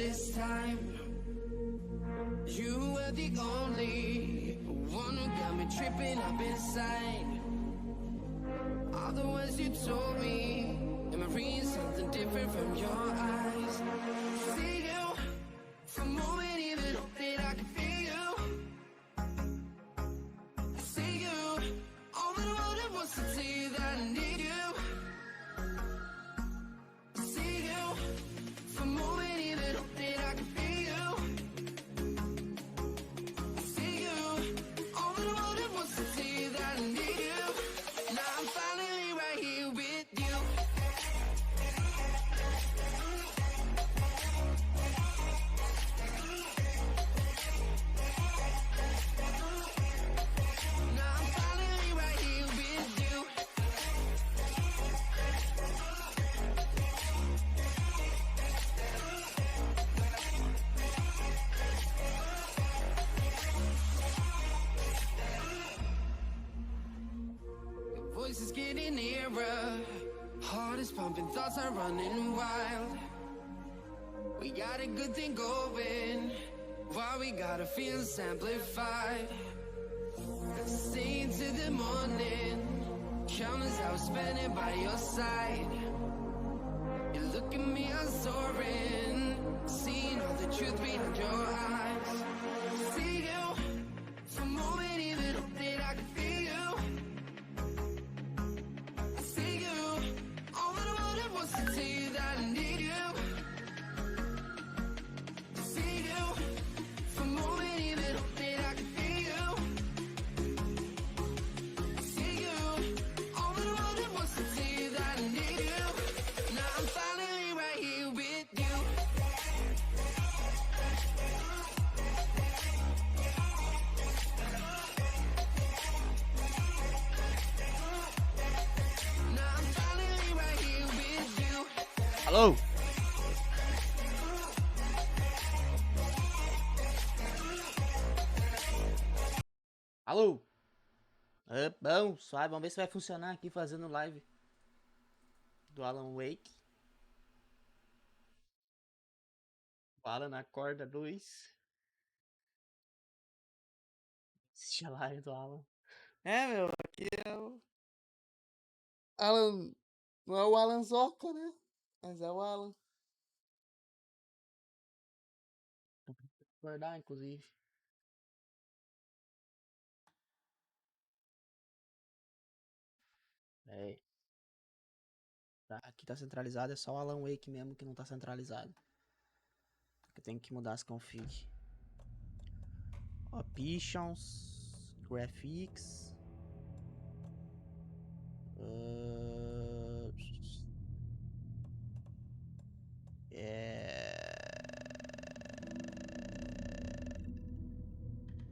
This time, you were the only one who got me tripping up inside. All the words you told me, am I reading something different from your eyes? See you, for a moment even hope that I can feel you. See you, all that I wanted was to tell you that I need you. See you, for a moment even hope that I can feel you. See you, all that I wanted was to tell you that I need you. Now I'm finally right here with you. Now I'm finally right here with you. Your voice is getting nearer. Heart is pumping, thoughts are running wild. We got a good thing going. Why we gotta feel amplified? Staying till the morning. Countless hours spending by your side. You look at me, I'm soaring. Seeing all the truth behind your eyes. See you, for a moment even hope that I can feel you. See you, all that I wanted was to tell you that I need you. See you, for a moment even hope that I can feel you. See you, all that I wanted was to tell you that I need you. Now I'm finally right here with you. Now I'm finally right here with you. Alô? Alô? Bom, suave. Vamos ver se vai funcionar aqui fazendo live do Alan Wake. O Alan na corda 2. Assiste a live do Alan. É, meu, aqui é o Alan. Não é o Alan Zoca, né? Mas é o Alan. Vou acordar, inclusive. É. Aqui tá centralizado, é só o Alan Wake mesmo que não tá centralizado. Eu tenho que mudar as config. Options, graphics.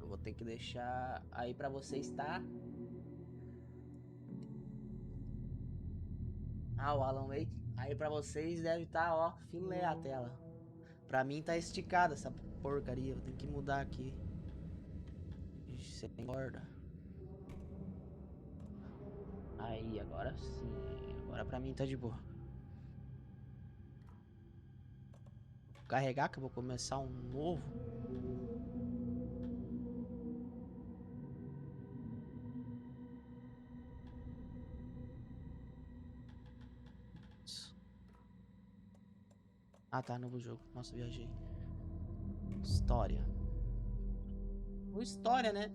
Eu vou ter que deixar aí pra vocês, tá? Ah, o Alan Wake. Aí pra vocês deve estar, ó, filé a tela. Pra mim tá esticada essa porcaria. Vou ter que mudar aqui. Ixi, sem corda. Aí, agora sim. Agora pra mim tá de boa. Vou carregar que eu vou começar um novo. Ah, tá, novo jogo. Nossa, viajei. História. Ou história, né?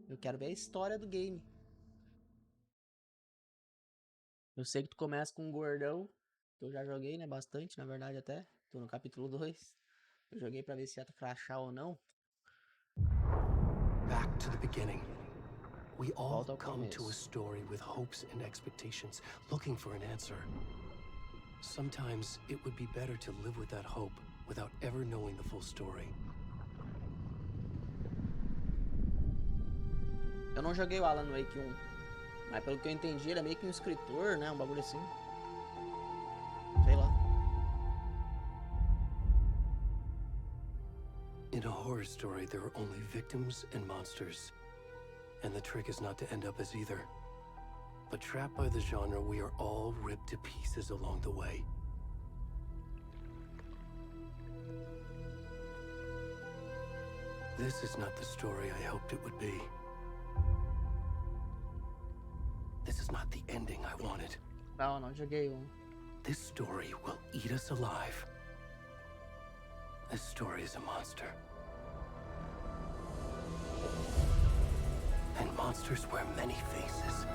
Eu quero ver a história do game. Eu sei que tu começa com um gordão. Que eu já joguei, né? Bastante, na verdade, até. Tô no capítulo 2. Eu joguei pra ver se ia crachar ou não. Back to the beginning. We all Volta ao come to a começo. story with hopes and expectations, looking for an answer. Sometimes it would be better to live with that hope without ever knowing the full story. Eu não joguei o Alan Wake 1. Mas pelo que eu entendi, ele é meio que um escritor, né? Um bagulho assim. Sei lá. In a horror story, there are only victims and monsters. And the trick is not to end up as either. But trapped by the genre, we are all ripped to pieces along the way. This is not the story I hoped it would be. This is not the ending I wanted. Não joguei um. This story will eat us alive. This story is a monster. And monsters wear many faces.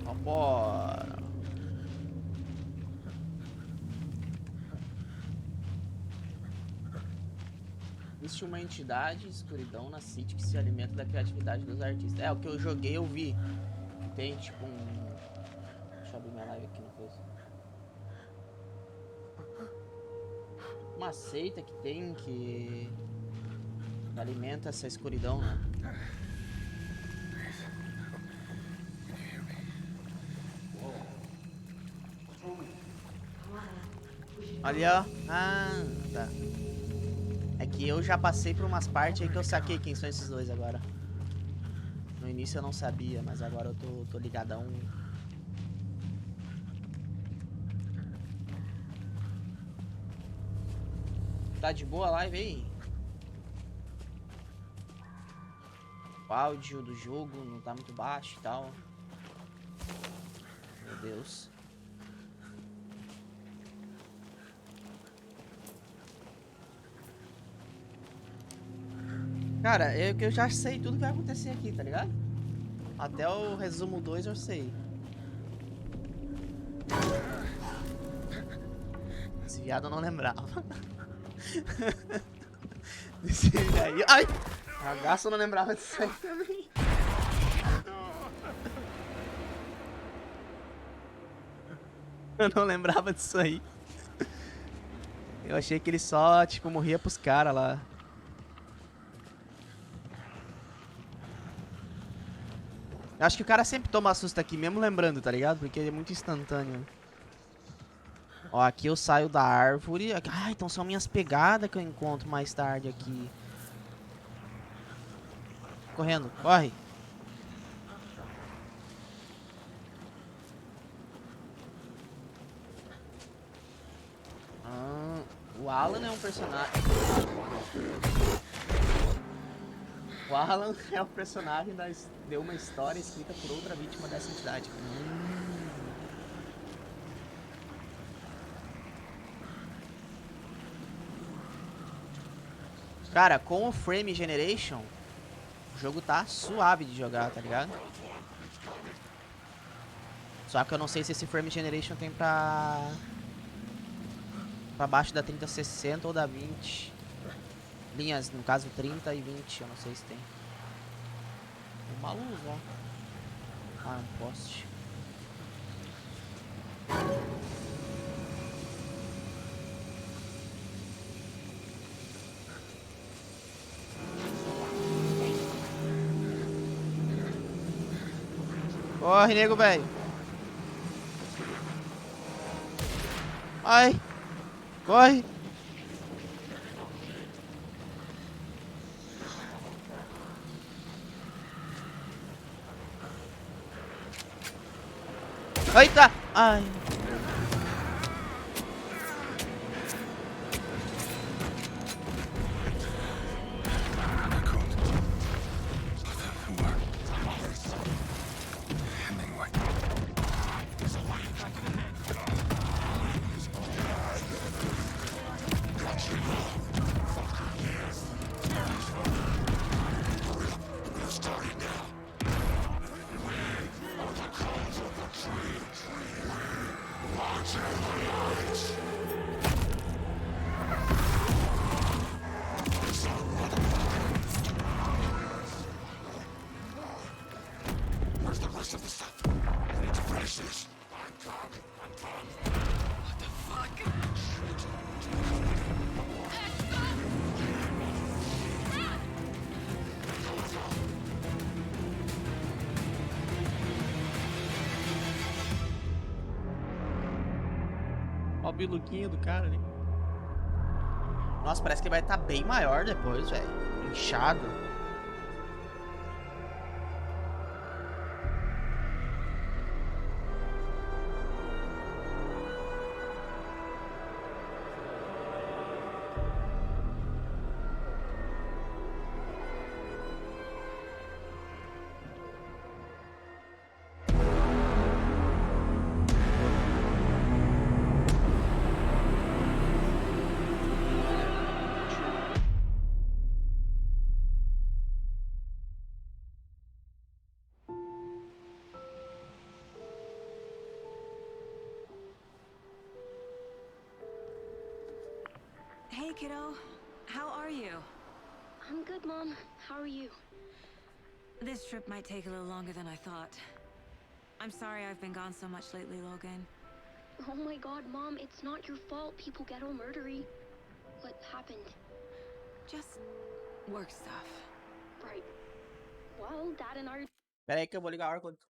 Vambora. Existe uma entidade, escuridão na City, que se alimenta da criatividade dos artistas. É, o que eu joguei eu vi. Que tem tipo um... Deixa eu abrir minha live aqui no coisa. Uma seita que tem que alimenta essa escuridão, né? Ali, ó. Ah, tá. É que eu já passei por umas partes aí que eu saquei quem são esses dois agora. No início eu não sabia, mas agora eu tô ligadão. Tá de boa a live aí? O áudio do jogo não tá muito baixo e tal. Meu Deus. Cara, eu já sei tudo que vai acontecer aqui, tá ligado? Até o resumo 2 eu sei. Esse viado eu não lembrava. Esse aí... Ai! Ragaço eu não lembrava disso aí também. Eu não lembrava disso aí. Eu achei que ele só, tipo, morria pros caras lá. Eu acho que o cara sempre toma susto aqui, mesmo lembrando, tá ligado? Porque ele é muito instantâneo. Ó, aqui eu saio da árvore. Ah, então são minhas pegadas que eu encontro mais tarde aqui. Correndo, corre. O Alan é um personagem... O Alan é um personagem de uma história escrita por outra vítima dessa entidade. Cara, com o Frame Generation, o jogo tá suave de jogar, tá ligado? Só que eu não sei se esse Frame Generation tem pra baixo da 3060 ou da 20. Linhas, no caso 30 e 20, eu não sei se tem. Uma luz, ó. Ah, um poste. Corre, nego, velho. Ai. Corre. Eita! Ai. peluquinho do cara ali. Nossa, parece que vai estar bem maior depois, velho. Inchado. Hey, kiddo. How are you? I'm good, Mom. How are you? This trip might take a little longer than I thought. I'm sorry I've been gone so much lately, Logan. Oh my god, Mom, it's not your fault people get all murdery. What happened? Just work stuff. Right. Well, Dad and I are Pera aí que eu vou ligar o ar-condicionado.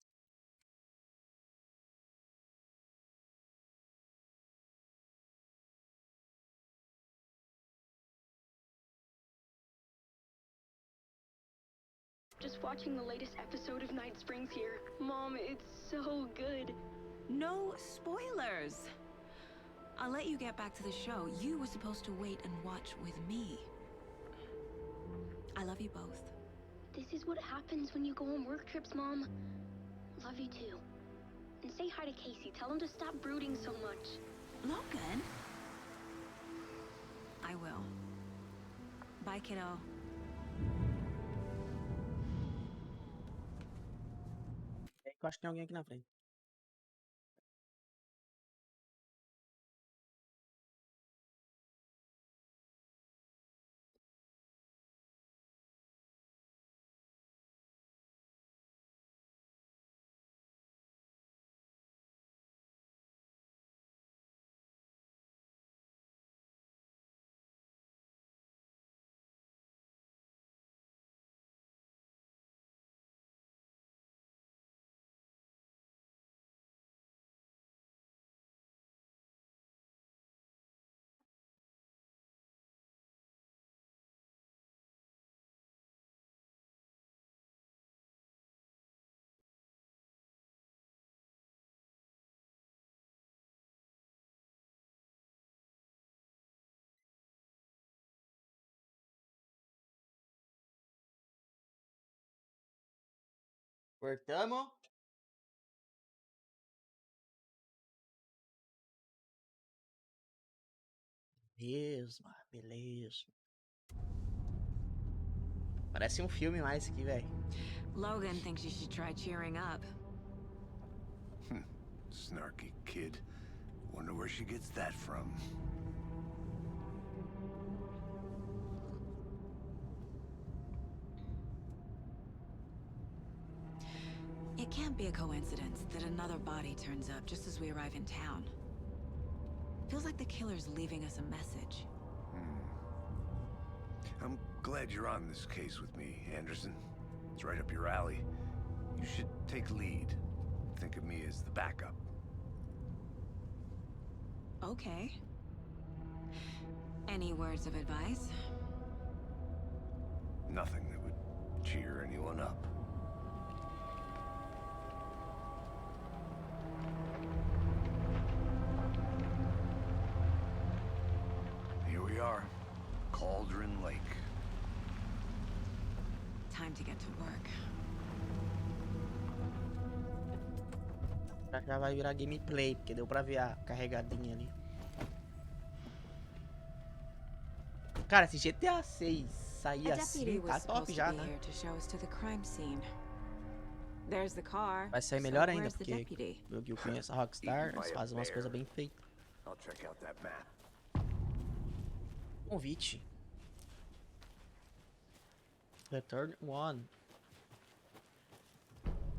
just watching the latest episode of Night Springs here. Mom, it's so good. No spoilers! I'll let you get back to the show. You were supposed to wait and watch with me. I love you both. This is what happens when you go on work trips, Mom. Love you too. And say hi to Casey. Tell him to stop brooding so much. Logan? I will. Bye, kiddo. Eu acho que tem alguém aqui na frente. Cortamos. Beleza, beleza. Parece um filme mais aqui, velho. Logan thinks you should try cheering up. Snarky kid. Wonder where she gets that from. It can't be a coincidence that another body turns up just as we arrive in town. Feels like the killer's leaving us a message. I'm glad you're on this case with me, Anderson. It's right up your alley. You should take lead. Think of me as the backup. Okay. Any words of advice? Nothing that would cheer anyone up. Here we are. Cauldron Lake. Time to get to work. Já vai virar gameplay, porque deu pra ver a carregadinha ali. Cara, se GTA 6 sair A assim, deputy tá was top supposed já, to be né? here to show us to the crime scene. There's the car. Vai sair So melhor ainda, where's the porque deputy? eu conheço a Rockstar, eles fazem umas coisas bem feitas. I'll check out that map. Convite. Return 1.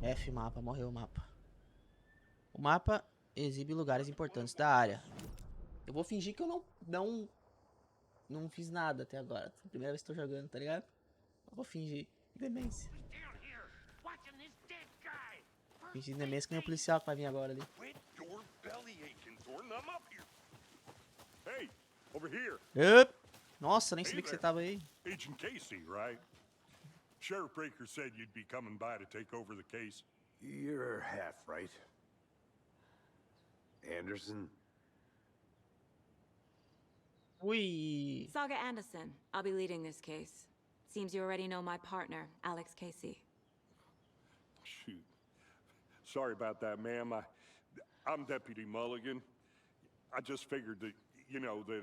F mapa, morreu o mapa. O mapa exibe lugares importantes da área. Eu vou fingir que eu não fiz nada até agora. Primeira vez que tô jogando, tá ligado? Eu vou fingir demência. Fingir demência que nem o policial que vai vir agora ali. Hey, over here. Up. Nossa, nem Hey sabia que você there. tava aí. Agent Casey, right? Sheriff Breaker said you'd be coming by to take over the case. You're half right. Anderson? Ui. Saga Anderson. I'll be leading this case. Seems you already know my partner, Alex Casey. Shoot. Sorry about that, ma'am. I'm Deputy Mulligan. I just figured that, you know, that,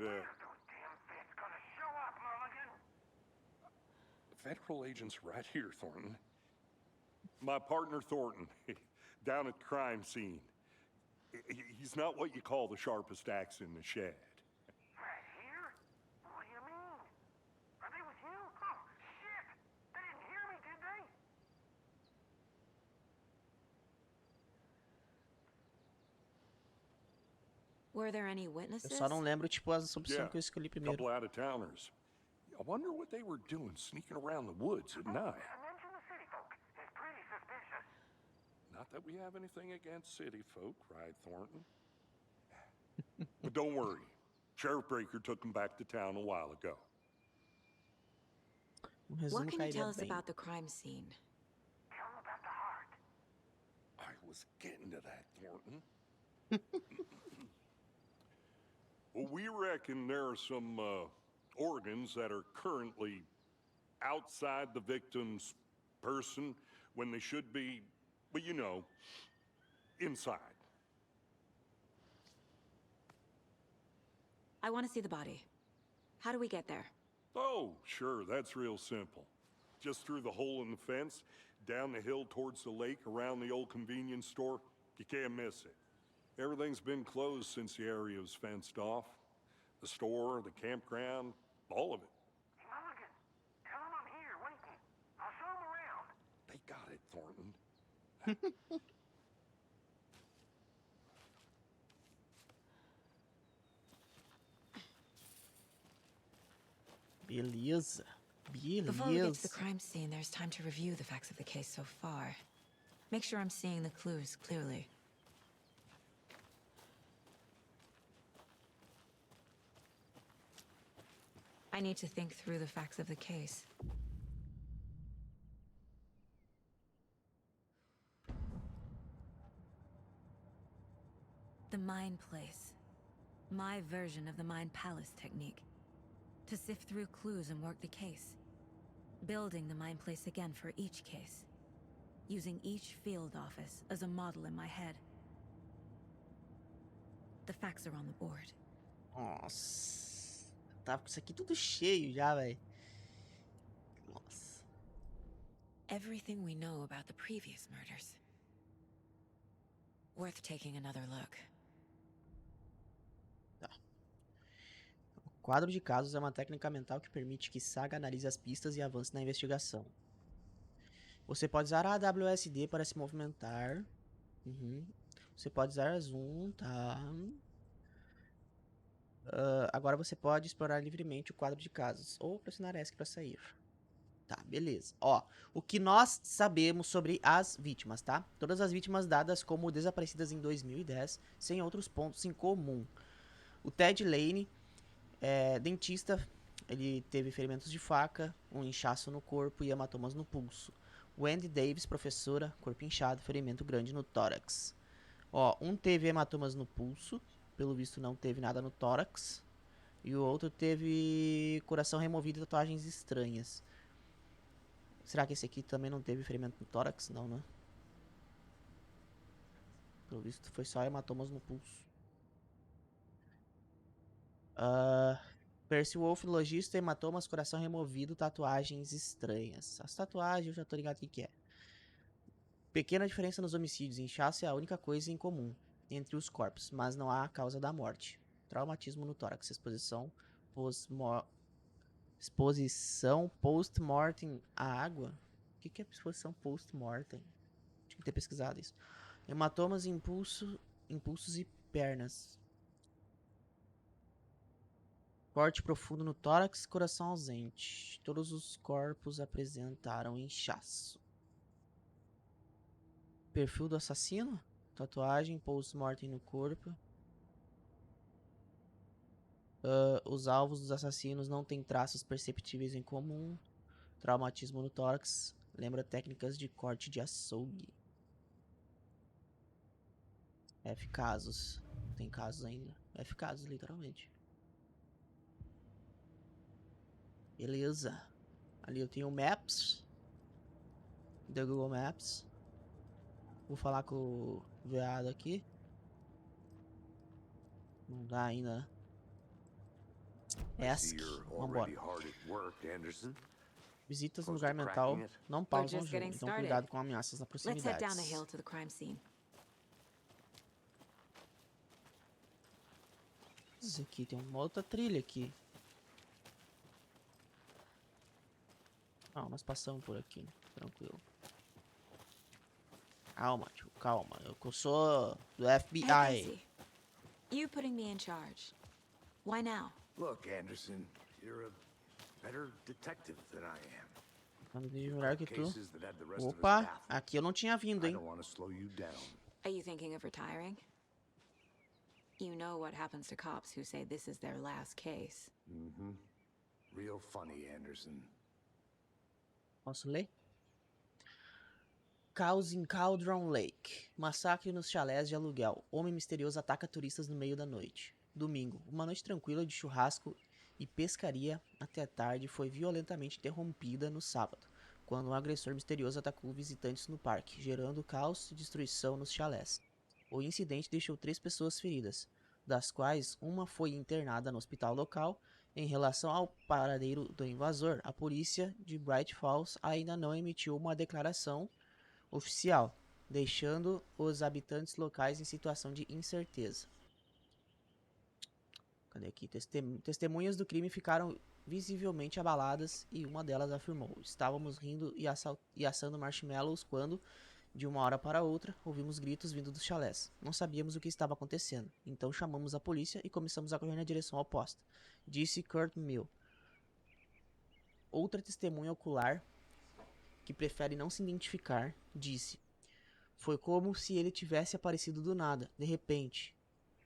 Federal agents right here, Thornton. My partner, Thornton, down at the crime scene. He's not what you call the sharpest axe in the shed. Right here? What do you mean? Are they with you? Oh, shit! They didn't hear me, did they? Were there any Eu witnesses? só não lembro, tipo, as opções Yeah, que eu escolhi a primeiro. couple out-of-towners. I wonder what they were doing sneaking around the woods at night. Mention the city folk. It's pretty suspicious. Not that we have anything against city folk, right, Thornton? But don't worry. Sheriff Breaker took them back to town a while ago. Resumo What can you cairia tell us bem. about the crime scene? Tell them about the heart. I was getting to that, Thornton. Well, we reckon there are some organs that are currently outside the victim's person when they should be, well, you know, inside. I want to see the body. How do we get there? Oh, sure, that's real simple. Just through the hole in the fence, down the hill towards the lake, around the old convenience store. You can't miss it. Everything's been closed since the area was fenced off. The store, the campground, all of it. Hey, Mulligan, tell them I'm here, waiting. I'll show them around. They got it, Thornton. Beleza. Before we get to the Beleza. crime scene, there's time to review the facts of the case so far. Make sure I'm seeing the clues clearly. I need to think through the facts of the case. The Mind Place. My version of the Mind Palace technique. To sift through clues and work the case. Building the Mind Place again for each case. Using each field office as a model in my head. The facts are on the board. Nossa. Tava com isso aqui tudo cheio já, velho. Nossa. Everything we know about the previous murders. Worth taking another look. Quadro de casos é uma técnica mental que permite que Saga analise as pistas e avance na investigação. Você pode usar a WSD para se movimentar. Você pode usar zoom, tá? Agora você pode explorar livremente o quadro de casos ou pressionar ESC para sair. Tá, beleza. Ó, o que nós sabemos sobre as vítimas, tá? Todas as vítimas dadas como desaparecidas em 2010, sem outros pontos em comum. O Ted Lane, dentista, ele teve ferimentos de faca, um inchaço no corpo e hematomas no pulso. Wendy Davis, professora, corpo inchado, ferimento grande no tórax. Ó, um teve hematomas no pulso, pelo visto não teve nada no tórax. E o outro teve coração removido e tatuagens estranhas. Será que esse aqui também não teve ferimento no tórax? Não, né? Pelo visto foi só hematomas no pulso. Percy Wolf, lojista, hematomas, coração removido, tatuagens estranhas. As tatuagens eu já tô ligado o que é. Pequena diferença nos homicídios. Inchaço é a única coisa em comum entre os corpos, mas não há a causa da morte. Traumatismo no tórax. Exposição post-mortem à água? O que é exposição post-mortem? Tinha que ter pesquisado isso. Hematomas, impulsos e pernas. Corte profundo no tórax, coração ausente. Todos os corpos apresentaram inchaço. Perfil do assassino? Tatuagem, post-mortem no corpo. Os alvos dos assassinos não têm traços perceptíveis em comum. Traumatismo no tórax. Lembra técnicas de corte de açougue. F casos. Tem casos ainda. F casos, literalmente. Beleza. Ali eu tenho o Maps. Do Google Maps. Vou falar com o veado aqui. Não dá ainda, né? I see ESC. you're Vambora. already hard at work, Anderson. Visitas no Close lugar to mental cracking it? não We're pausam o just jogo, getting então started. cuidado com ameaças na Let's head down the hill proximidade. to the crime scene. Isso aqui tem uma outra trilha aqui. Não, nós passamos por aqui, tranquilo. Calma, tio, calma. Eu sou do Hey, FBI. Casey. You putting me in charge. Why now? Look, Anderson, you're a better detective than I am. Quando de melhor que tu. Cases that had the rest of us Opa, baffled. aqui eu não tinha vindo, I hein? don't want to slow you down. Are you thinking of retiring? You know what happens to cops who say this is their last case. Mm-hmm. Real funny, Anderson. Posso ler? Caos em Cauldron Lake. Massacre nos chalés de aluguel. Homem misterioso ataca turistas no meio da noite. Domingo. Uma noite tranquila de churrasco e pescaria até tarde foi violentamente interrompida no sábado, quando um agressor misterioso atacou visitantes no parque, gerando caos e destruição nos chalés. O incidente deixou 3 pessoas feridas, das quais uma foi internada no hospital local. Em relação ao paradeiro do invasor, a polícia de Bright Falls ainda não emitiu uma declaração oficial, deixando os habitantes locais em situação de incerteza. Cadê aqui? Testemunhas do crime ficaram visivelmente abaladas e uma delas afirmou: "Estávamos rindo e assando marshmallows quando, de uma hora para outra, ouvimos gritos vindo dos chalés. Não sabíamos o que estava acontecendo. Então chamamos a polícia e começamos a correr na direção oposta", disse Kurt Mill. Outra testemunha ocular, que prefere não se identificar, disse: "Foi como se ele tivesse aparecido do nada, de repente.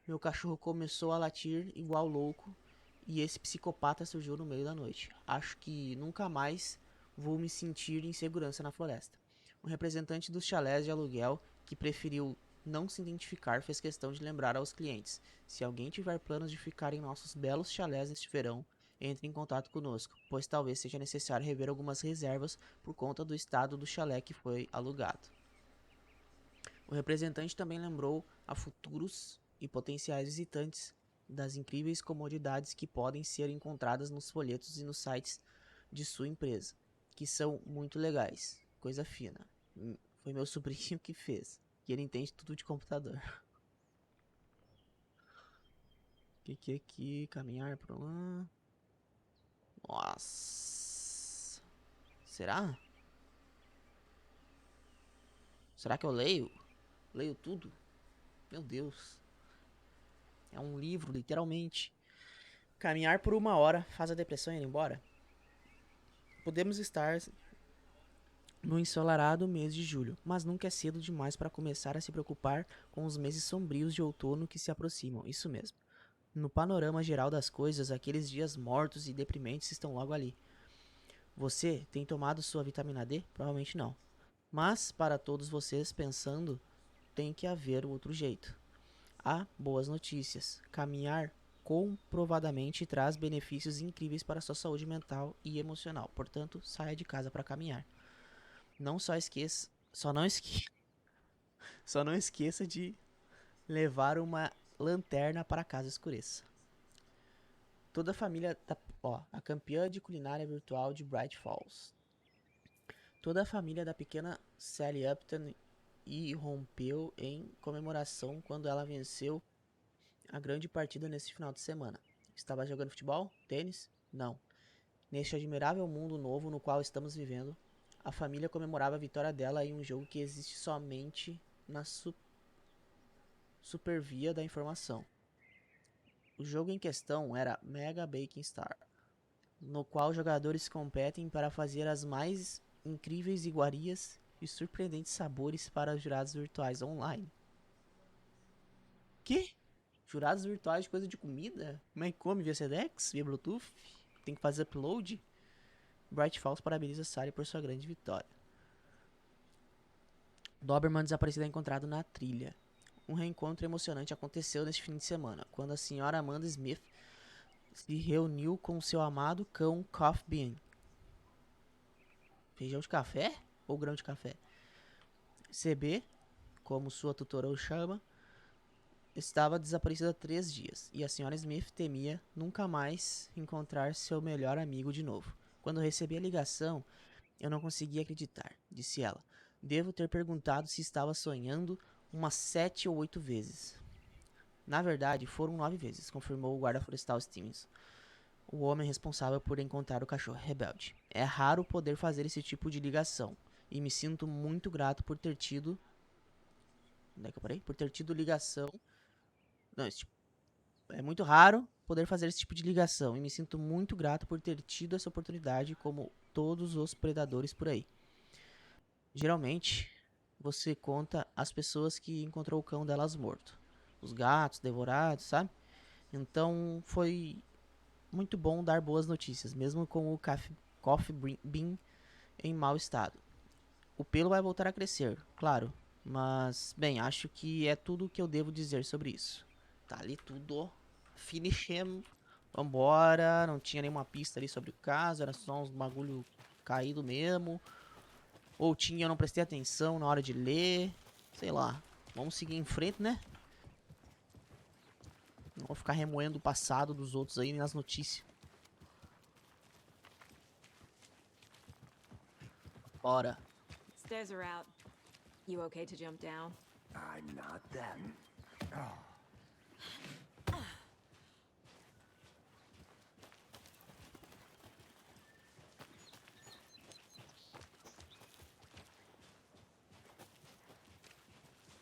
Meu cachorro começou a latir igual louco e esse psicopata surgiu no meio da noite. Acho que nunca mais vou me sentir em segurança na floresta." Um representante dos chalés de aluguel, que preferiu não se identificar, fez questão de lembrar aos clientes: "Se alguém tiver planos de ficar em nossos belos chalés neste verão, entre em contato conosco, pois talvez seja necessário rever algumas reservas por conta do estado do chalé que foi alugado." O representante também lembrou a futuros e potenciais visitantes das incríveis comodidades que podem ser encontradas nos folhetos e nos sites de sua empresa, que são muito legais. Coisa fina. Foi meu sobrinho que fez, que ele entende tudo de computador. Que é aqui? Caminhar por lá. Nossa. Será? Será que eu leio? Leio tudo? Meu Deus. É um livro, literalmente. Caminhar por 1 hora faz a depressão ir embora? Podemos estar no ensolarado mês de julho, mas nunca é cedo demais para começar a se preocupar com os meses sombrios de outono que se aproximam. Isso mesmo. No panorama geral das coisas, aqueles dias mortos e deprimentes estão logo ali. Você tem tomado sua vitamina D? Provavelmente não. Mas, para todos vocês pensando, tem que haver outro jeito. Há boas notícias. Caminhar comprovadamente traz benefícios incríveis para a sua saúde mental e emocional. Portanto, saia de casa para caminhar. Não só esqueça, só não esqueça de levar uma lanterna para caso escureça. Toda a família da, a campeã de culinária virtual de Bright Falls. Toda a família da pequena Sally Upton irrompeu em comemoração quando ela venceu a grande partida nesse final de semana. Estava jogando futebol? Tênis? Não. Neste admirável mundo novo no qual estamos vivendo, a família comemorava a vitória dela em um jogo que existe somente na supervia da informação. O jogo em questão era Mega Baking Star, no qual jogadores competem para fazer as mais incríveis iguarias e surpreendentes sabores para jurados virtuais online. Que? Jurados virtuais de coisa de comida? Como é que come via Sedex? Via Bluetooth? Tem que fazer upload? Bright Falls parabeniza Sally por sua grande vitória. Doberman desaparecido é encontrado na trilha. Um reencontro emocionante aconteceu neste fim de semana, quando a senhora Amanda Smith se reuniu com seu amado cão Coffee Bean. Feijão de café ou grão de café? CB, como sua tutora o chama, estava desaparecida há 3 dias, e a senhora Smith temia nunca mais encontrar seu melhor amigo de novo. Quando recebi a ligação, eu não conseguia acreditar, disse ela. Devo ter perguntado se estava sonhando umas 7 ou 8 vezes. Na verdade, foram 9 vezes, confirmou o guarda florestal Stevens, o homem responsável por encontrar o cachorro rebelde. É raro poder fazer esse tipo de ligação, e me sinto muito grato por ter tido... Onde é que eu parei? Por ter tido ligação... Não, é muito raro poder fazer esse tipo de ligação, e me sinto muito grato por ter tido essa oportunidade, como todos os predadores por aí. Geralmente, você conta as pessoas que encontrou o cão delas morto. Os gatos devorados, sabe? Então, foi muito bom dar boas notícias, mesmo com o Coffee Bean em mau estado. O pelo vai voltar a crescer, claro, mas, bem, acho que é tudo o que eu devo dizer sobre isso. Tá ali tudo, finish him, vambora, não tinha nenhuma pista ali sobre o caso, era só uns bagulho caído mesmo. Ou tinha, eu não prestei atenção na hora de ler, sei lá. Vamos seguir em frente, né? Não vou ficar remoendo o passado dos outros aí nas notícias. Bora. Stairs are out. You okay to jump down? I'm not that.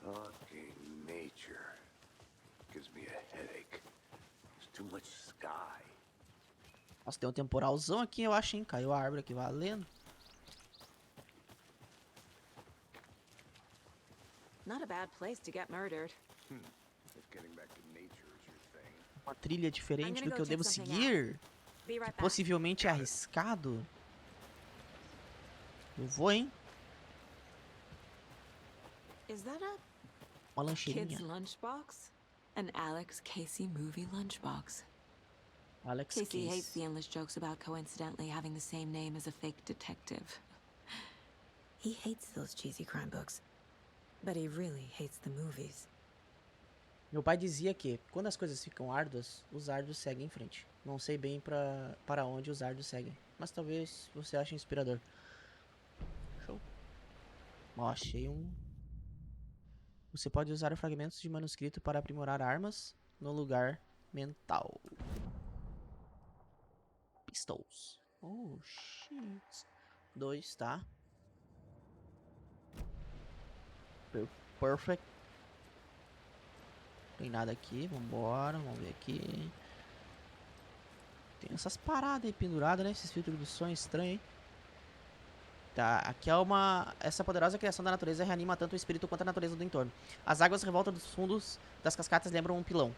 Fucking nature. Gives me a headache. There's too much sky. Nossa, tem um temporalzão aqui, eu acho, hein? Caiu a árvore aqui, valendo. Not a bad place to get murdered. If getting back to nature is your thing. Uma trilha diferente I'm gonna do go que eu check devo something seguir. Be right back. Possivelmente é arriscado. Eu vou, hein? Is that a Uma kid's lancheirinha. lunchbox? An Alex Casey movie lunchbox. Alex Casey hates Case. the endless jokes about coincidentally having the same name as a fake detective. He hates those cheesy crime books. But he really hates the movies. Meu pai dizia que, quando as coisas ficam árduas, os árduos seguem em frente. Não sei bem para onde os árduos seguem, mas talvez você ache inspirador. Show. Ó, achei um... Você pode usar fragmentos de manuscrito para aprimorar armas no lugar mental. Pistols. Oh, shit. 2, tá? Perfect. Tem nada aqui, vambora, vamos ver aqui. Tem essas paradas aí penduradas, né? Esses filtros do som estranhos, hein? Tá, aqui é uma... Essa poderosa criação da natureza reanima tanto o espírito quanto a natureza do entorno. As águas revoltas dos fundos das cascatas lembram um pilão,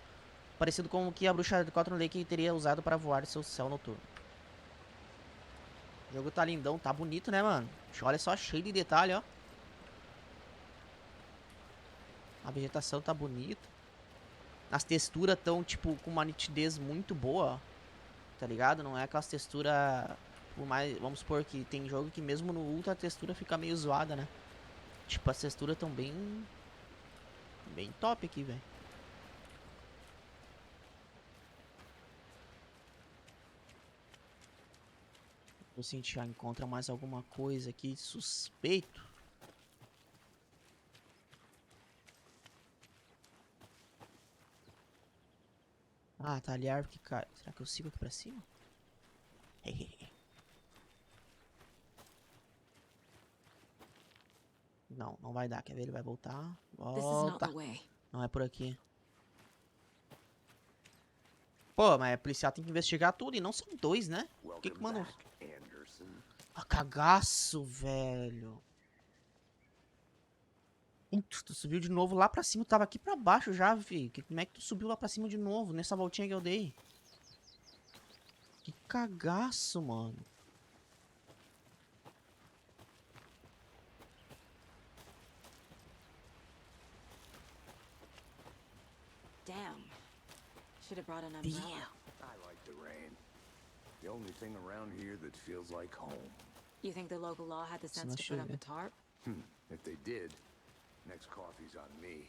parecido com o que a bruxa de Cotton Lake teria usado para voar seu céu noturno. O jogo tá lindão, tá bonito, né, mano? Olha só, cheio de detalhe, ó. A vegetação tá bonita. As texturas tão, tipo, com uma nitidez muito boa, ó. Tá ligado? Não é aquelas texturas... Por mais, vamos supor que tem jogo que mesmo no ultra a textura fica meio zoada, né? Tipo, as texturas tão bem... Bem top aqui, velho. Vou sentir, já encontra mais alguma coisa aqui suspeito. Ah, tá ali a árvore que cai. Será que eu sigo aqui pra cima? Não, não vai dar. Quer ver? Ele vai voltar. This is not Volta. the way. Não é por aqui. Pô, mas a policial tem que investigar tudo e não são 2, né? Por que que, mano... Back, Anderson. Ah, cagaço, velho. Putz, tu subiu de novo lá pra cima. Tu tava aqui pra baixo já, fi. Como é que tu subiu lá pra cima de novo? Nessa voltinha que eu dei. Que cagaço, mano. Damn. Should have brought an umbrella. I like the rain. The only thing around here that feels like home. You think the local law had the Isso sense não to put up a choveu. tarp? If they did, next coffee's on me.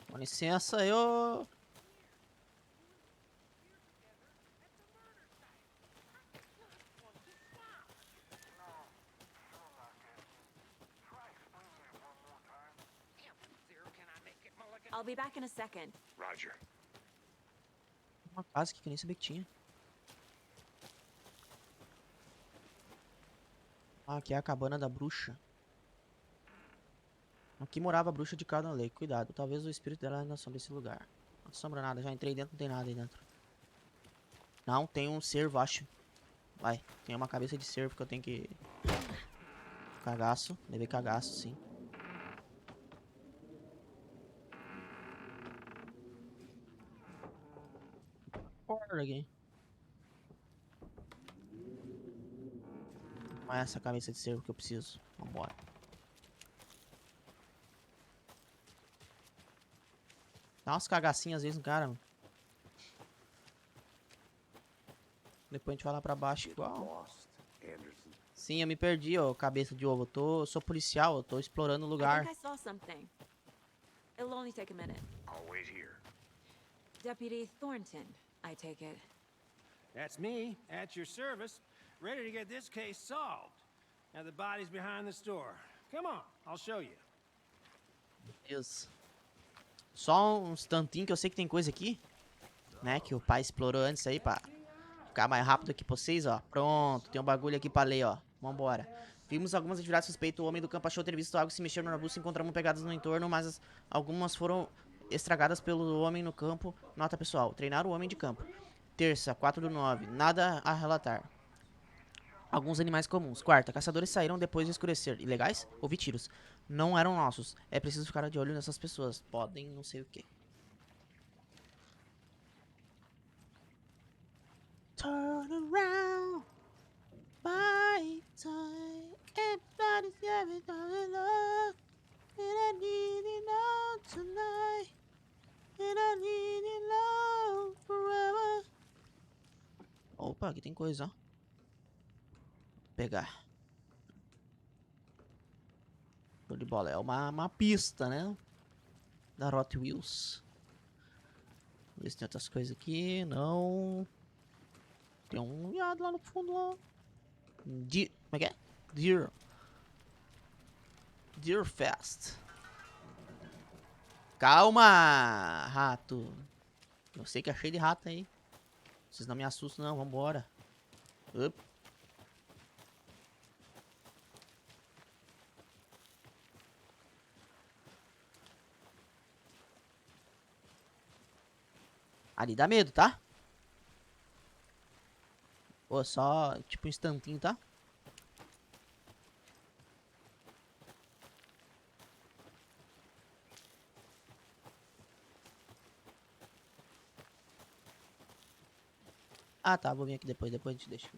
Com licença, eu... I'll be back in a second. Roger. Uma casa aqui que eu nem sabia que tinha. Ah, aqui é a cabana da bruxa. Aqui morava a bruxa de Cardon Lake. Cuidado, talvez o espírito dela ainda assombra esse lugar. Não assombra nada, já entrei dentro, não tem nada aí dentro. Não, tem um cervo, acho. Vai, tem uma cabeça de cervo que eu tenho que... Cagaço, levei cagaço, sim. Porra aqui. Não é essa cabeça de cervo que eu preciso. Vambora. Dá umas cagacinhas às vezes no cara, mano. Depois a gente vai lá pra baixo Get igual. lost, Anderson. Sim, eu me perdi, ó, cabeça de ovo. Eu sou policial, eu tô explorando o I lugar. think I saw something. It'll only take a minute. I'll wait here. Deputy Thornton, I take it. That's me, at your service, ready to get this case solved. Now the body's behind the store. Come on, I'll show you. Deus. Só uns tantinhos que eu sei que tem coisa aqui. Né, que o pai explorou antes aí pra ficar mais rápido aqui pra vocês, ó. Pronto, tem um bagulho aqui pra ler, ó. Vambora. Vimos algumas atividades suspeitas. O homem do campo achou ter visto algo se mexer no arbusto. Encontramos pegadas no entorno, mas algumas foram estragadas pelo homem no campo. Nota pessoal, treinar o homem de campo. Terça, 4/9, nada a relatar. Alguns animais comuns. Quarta, caçadores saíram depois de escurecer. Ilegais? Ouvi tiros. Não eram nossos. É preciso ficar de olho nessas pessoas. Podem não sei o que. Turn around. By time. Everybody's having love. And I need it all tonight. And I need it love forever. Opa, aqui tem coisa, ó. Pegar. Show de bola. É uma pista, né? Da Hot Wheels. Vamos ver se tem outras coisas aqui. Não. Tem um viado lá no fundo lá. Deer. Como é que é? Deer. Deer Fest. Calma, rato. Eu sei que é cheio de rato aí. Vocês não me assustam não, vambora. Up. Ali dá medo, tá? Pô, só tipo um instantinho, tá? Ah, tá, vou vir aqui depois a gente deixa.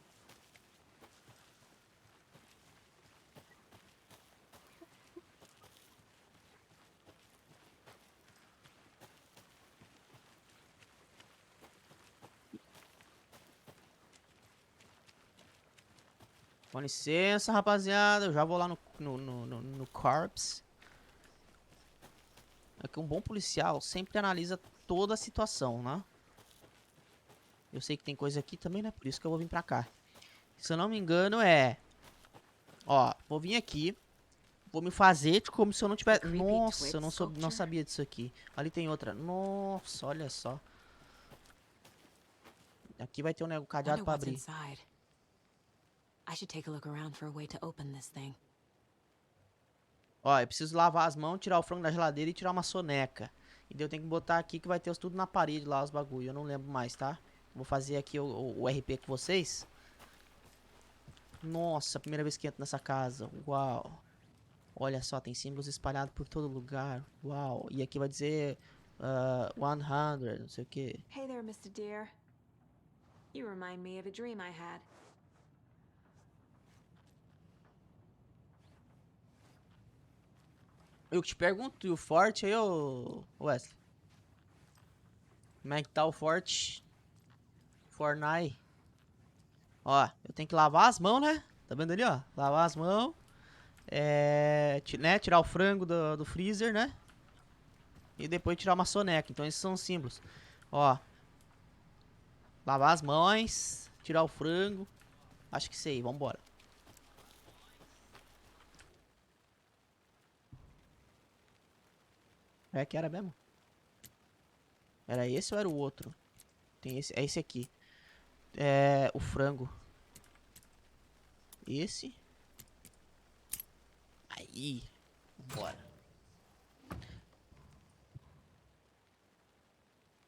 Com licença, rapaziada. Eu já vou lá no Corps. É que um bom policial sempre analisa toda a situação, né? Eu sei que tem coisa aqui também, né? Por isso que eu vou vir pra cá. Se eu não me engano, é... Ó, vou vir aqui. Vou me fazer de como se eu não tivesse... Nossa, eu não sabia disso aqui. Ali tem outra. Nossa, olha só. Aqui vai ter um cadeado pra abrir. I should take a look around for a way to open this thing. Ó, eu preciso lavar as mãos, tirar o frango da geladeira e tirar uma soneca. E daí eu tenho que botar aqui que vai ter tudo na parede lá, os bagulho. Eu não lembro mais, tá? Vou fazer aqui o RP com vocês. Nossa, primeira vez que entro nessa casa. Uau. Olha só, tem símbolos espalhados por todo lugar. Uau. E aqui vai dizer 100, não sei o que. Hey there, Mr. Deer. You remind me of a dream I had. Eu te pergunto, e o forte aí, ô Wesley? Como é que tá o forte? Fortnite. Ó, eu tenho que lavar as mãos, né? Tá vendo ali, ó? Lavar as mãos. Né? Tirar o frango do freezer, né? E depois tirar uma soneca. Então esses são os símbolos. Ó. Lavar as mãos. Tirar o frango. Acho que sei, vambora. É que era mesmo? Era esse ou era o outro? Tem esse, é esse aqui. É o frango. Esse. Aí. Vambora.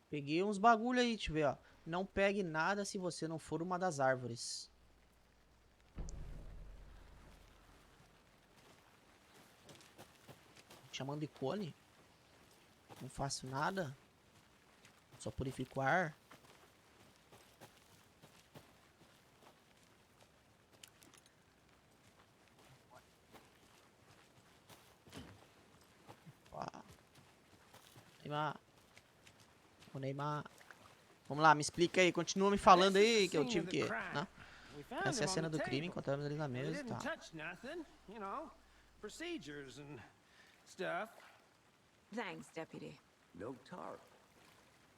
Peguei uns bagulho aí, deixa eu ver, ó. Não pegue nada se você não for uma das árvores. Chamando de cone. Não faço nada. Só purifico o ar. Ó. Neymar. Ô Neymar. Vamos lá, me explica aí. Continua me falando aí que eu tive que... Né? Essa é a cena do crime, encontramos ali na mesa e tal. You know, procedures and stuff. Thanks, Deputy. No tarp.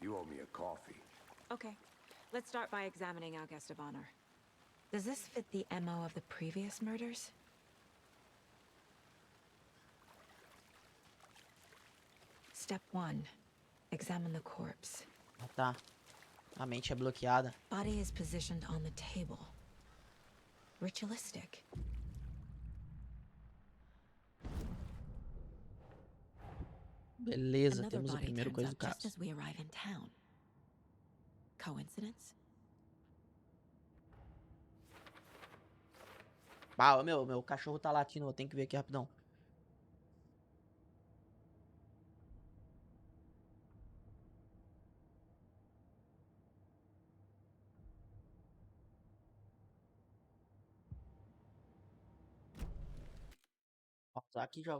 You owe me a coffee. Okay, let's start by examining our guest of honor. Does this fit the MO of the previous murders? Step 1. Examine the corpse. Ah, tá. A mente é bloqueada. Body is positioned on the table. Ritualistic. Beleza, Another temos a body primeira turns coisa do up just caso. as we arrive in town. Coincidence? Ah, meu cachorro tá latindo, eu tenho que ver aqui rapidão. Pausar aqui já.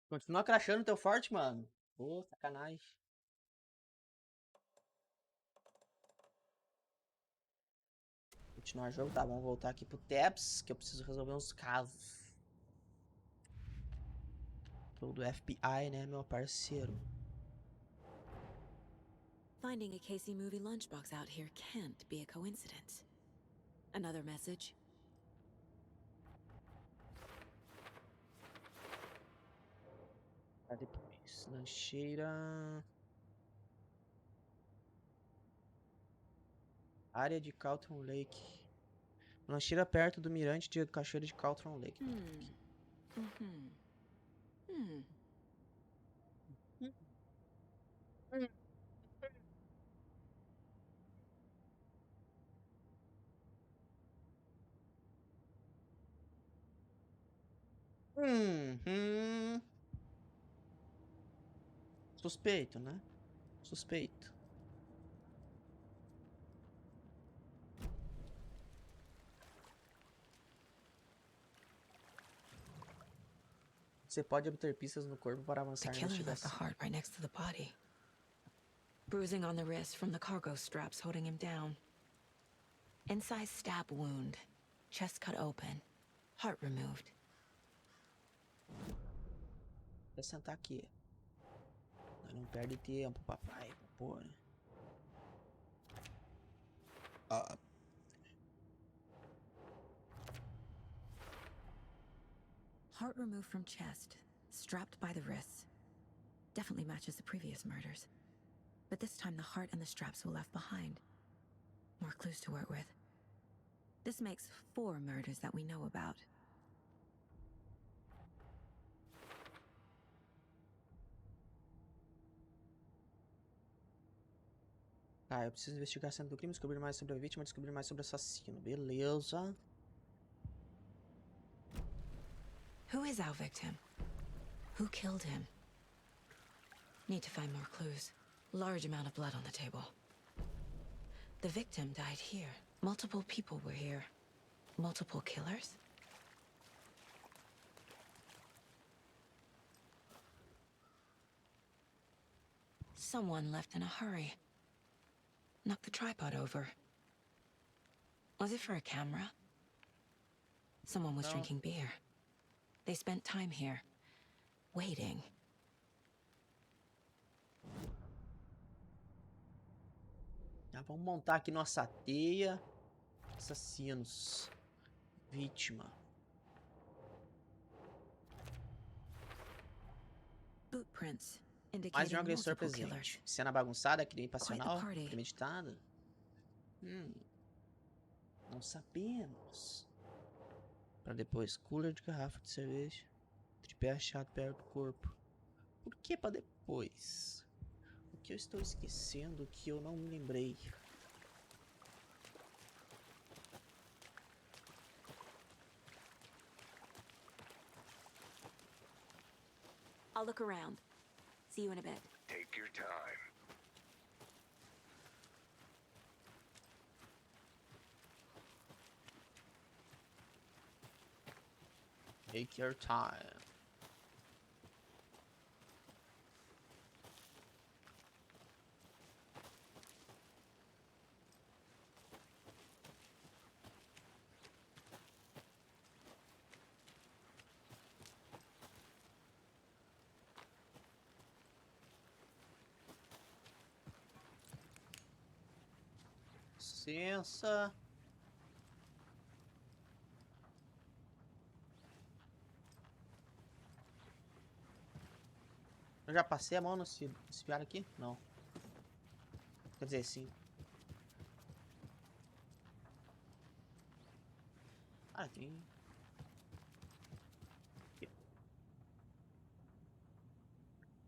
Continua crachando teu forte, mano. Pô, sacanagem. Continuar o jogo, tá? Vamos voltar aqui pro Tabs, que eu preciso resolver uns casos. Todo FBI, né, meu parceiro? Finding a Casey movie lunchbox out here can't be a coincidence. Another message? Tá depois. Lancheira. Área de Calton Lake. Lancheira perto do mirante de cachoeira de Calton Lake. Hum. Suspeito, né? Suspeito. Você pode obter pistas no corpo para The avançar na killer left the investigação. heart right next to the body. Bruising on the wrist from the cargo straps holding him down. Incised stab wound. Chest cut open. Heart removed. Vou sentar aqui. Não perde tempo, papai. Pô, né? Heart removed from chest. Strapped by the wrists. Definitely matches the previous murders. But this time the heart and the straps were left behind. More clues to work with. This makes 4 murders that we know about. Tá, eu preciso investigar a cena do crime, descobrir mais sobre a vítima, descobrir mais sobre o assassino. Beleza. Who is our victim? Who killed him? Need to find more clues. Large amount of blood on the table. The victim died here. Multiple people were here. Multiple killers? Someone left in a hurry. Knocked the tripod over. Was it for a camera? Someone was drinking beer. They spent time here. Waiting. Ah, vamos montar aqui nossa teia. Assassinos. Vítima. Footprints. Mais de um Indicating agressor multiple presente. killers. Cena bagunçada, crime passional, party. premeditado. Não sabemos. Para depois, cooler de garrafa de cerveja. Tripé achado perto do corpo. Por que para depois? O que eu estou esquecendo que eu não me lembrei? I'll look around. See you in a bit. Take your time. Take your time. Licença. Eu já passei a mão nesse piar aqui? Não. Quer dizer, sim. Ah, tem...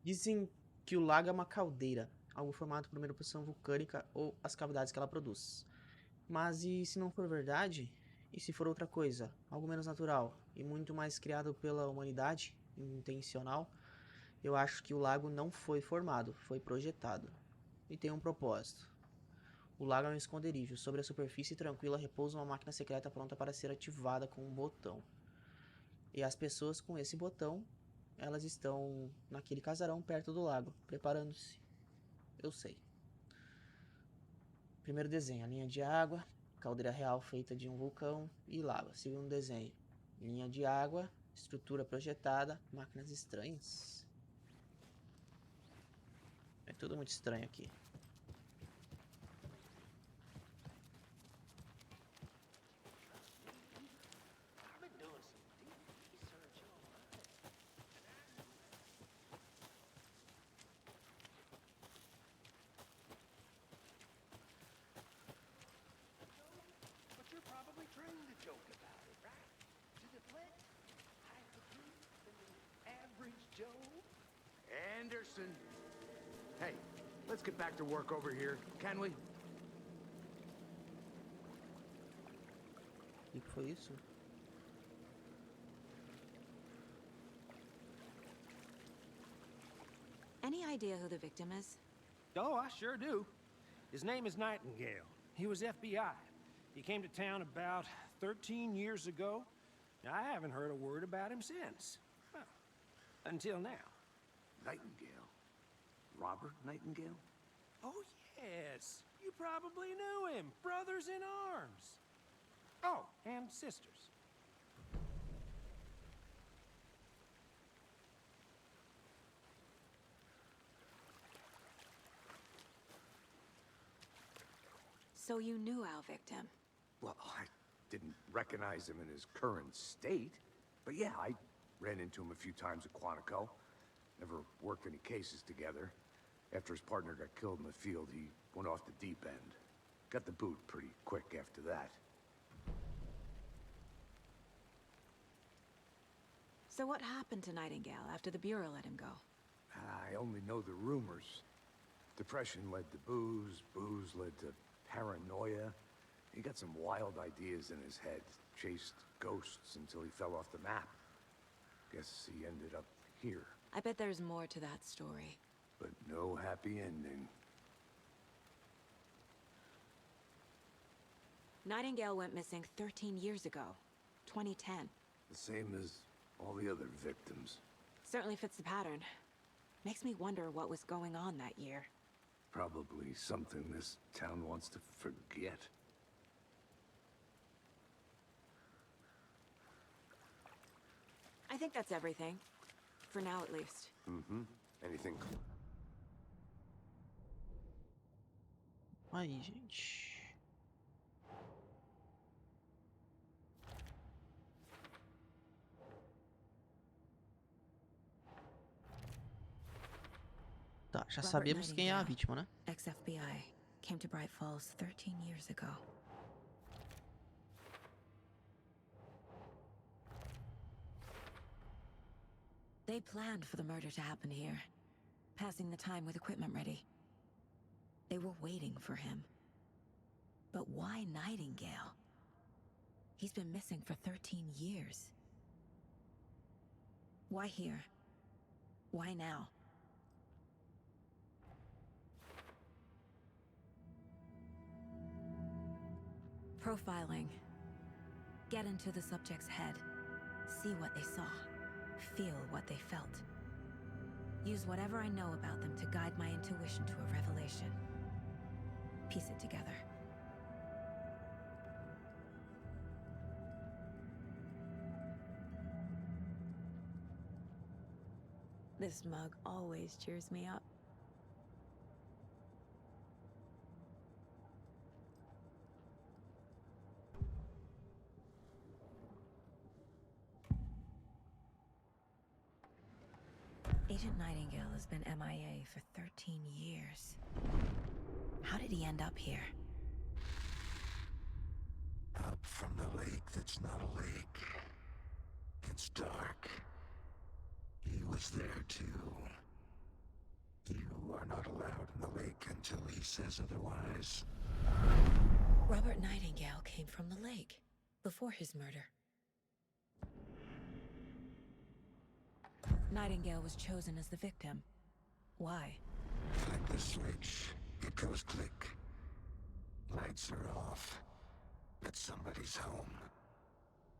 Dizem que o lago é uma caldeira, algo formado por uma erupção vulcânica ou as cavidades que ela produz. Mas e se não for verdade? E se for outra coisa, algo menos natural e muito mais criado pela humanidade, intencional? Eu acho que o lago não foi formado, foi projetado. E tem um propósito. O lago é um esconderijo. Sobre a superfície tranquila repousa uma máquina secreta pronta para ser ativada com um botão. E as pessoas com esse botão, elas estão naquele casarão perto do lago, preparando-se. Eu sei. Primeiro desenho, a linha de água, caldeira real feita de um vulcão e lava. Segundo desenho, linha de água, estrutura projetada, máquinas estranhas. É tudo muito estranho aqui. But you're probably trained to joke about it, right? To deflect, hide the truth from the average Joe. Anderson. Hey, let's get back to work over here, can we? O que foi isso? Any idea who the victim is? Oh, I sure do. His name is Nightingale. He was FBI. He came to town about 13 years ago. I haven't heard a word about him since. Well, until now. Nightingale. Robert Nightingale? Oh, yes. You probably knew him. Brothers in arms. Oh, and sisters. So you knew our victim? Well, I didn't recognize him in his current state. But yeah, I ran into him a few times at Quantico. Never worked any cases together. After his partner got killed in the field, he went off the deep end. Got the boot pretty quick after that. So what happened to Nightingale after the Bureau let him go? I only know the rumors. Depression led to booze, booze led to paranoia. He got some wild ideas in his head, chased ghosts until he fell off the map. Guess he ended up here. I bet there's more to that story. But no happy ending. Nightingale went missing 13 years ago, 2010. The same as all the other victims. Certainly fits the pattern. Makes me wonder what was going on that year. Probably something this town wants to forget. I think that's everything. For now, at least. Mm-hmm. Anything? Aí, gente. Tá, já Robert sabemos quem é a Nightingale, vítima, né? ex-FBI, came to Bright Falls 13 years ago. They planned for the murder to happen here, passing the time with equipment ready. They were waiting for him. But why Nightingale? He's been missing for 13 years. Why here? Why now? Profiling. Get into the subject's head. See what they saw. Feel what they felt. Use whatever I know about them to guide my intuition to a revelation. Piece it together. This mug always cheers me up. Agent Nightingale has been MIA for 13 years. How did he end up here? Up from the lake that's not a lake. It's dark. He was there too. You are not allowed in the lake until he says otherwise. Robert Nightingale came from the lake, before his murder. Nightingale was chosen as the victim. Why? Flip the switch. It goes click. Lights are off. But somebody's home.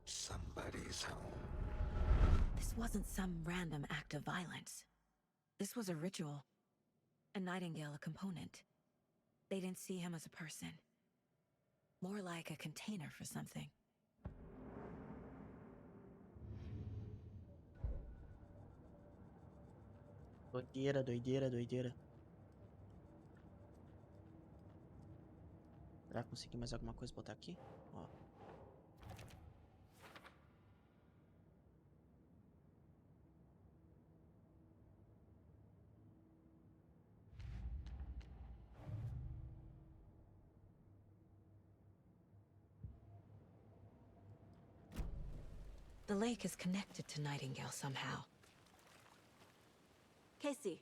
Somebody's home. This wasn't some random act of violence. This was a ritual. And Nightingale a component. They didn't see him as a person. More like a container for something. Doideira, doideira, doideira. Será que consegui mais alguma coisa pra botar aqui? Ó. The lake is connected to Nightingale somehow. Casey,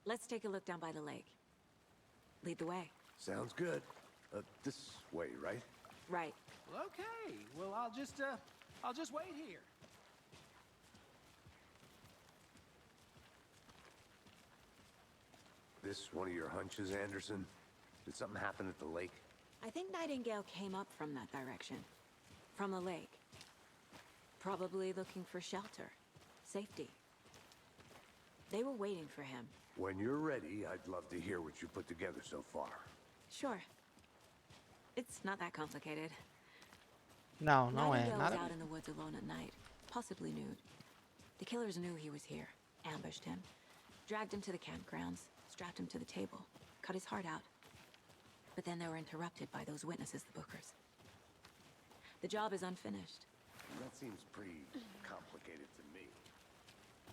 let's take a look down by the lake. Lead the way. Sounds good. This way, right? Right. Well, okay. Well, I'll just wait here. This one of your hunches, Anderson? Did something happen at the lake? I think Nightingale came up from that direction. From the lake. Probably looking for shelter. Safety. They were waiting for him. When you're ready, I'd love to hear what you put together so far. Sure. It's not that complicated. Não, não é. Nightingale was Nada. out in the woods alone at night, possibly nude. The killers knew he was here, ambushed him, dragged him to the campgrounds, strapped him to the table, cut his heart out. But then they were interrupted by those witnesses, the Bookers. The job is unfinished. That seems pretty complicated to me.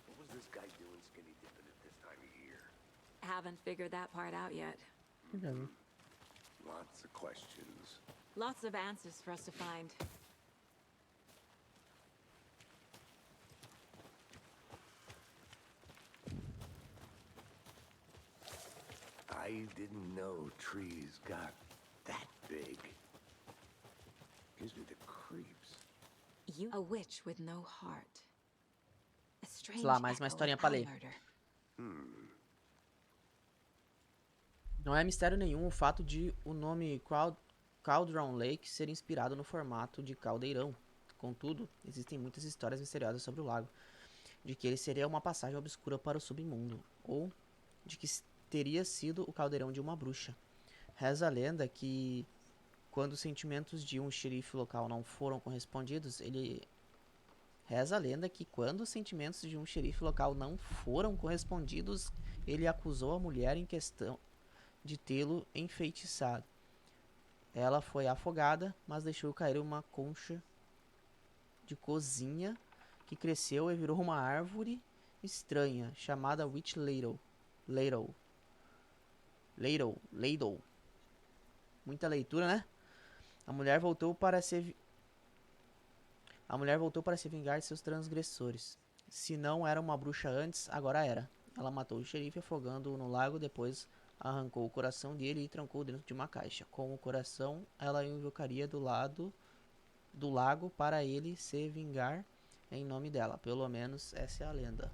What was this guy doing skinny dipping at this time of year? Haven't figured that part out yet. Lots of questions. Lots of answers for us to find. I didn't know trees got that big. Gives me the creeps. You, a witch with no heart. A strange Lá, mais uma echo historinha of pra our ler. murder. Não é mistério nenhum o fato de o nome Cauldron Lake ser inspirado no formato de caldeirão. Contudo, existem muitas histórias misteriosas sobre o lago, de que ele seria uma passagem obscura para o submundo, ou de que teria sido o caldeirão de uma bruxa. Reza a lenda que quando os sentimentos de um xerife local não foram correspondidos, ele acusou a mulher em questão de tê-lo enfeitiçado. Ela foi afogada, mas deixou cair uma concha de cozinha que cresceu e virou uma árvore estranha, chamada Witch Ladle. Muita leitura, né? A mulher voltou para se vingar de seus transgressores. Se não era uma bruxa antes, agora era. Ela matou o xerife afogando-o no lago, depois arrancou o coração dele e trancou dentro de uma caixa. Com o coração, ela o invocaria do lago para ele se vingar em nome dela. Pelo menos essa é a lenda.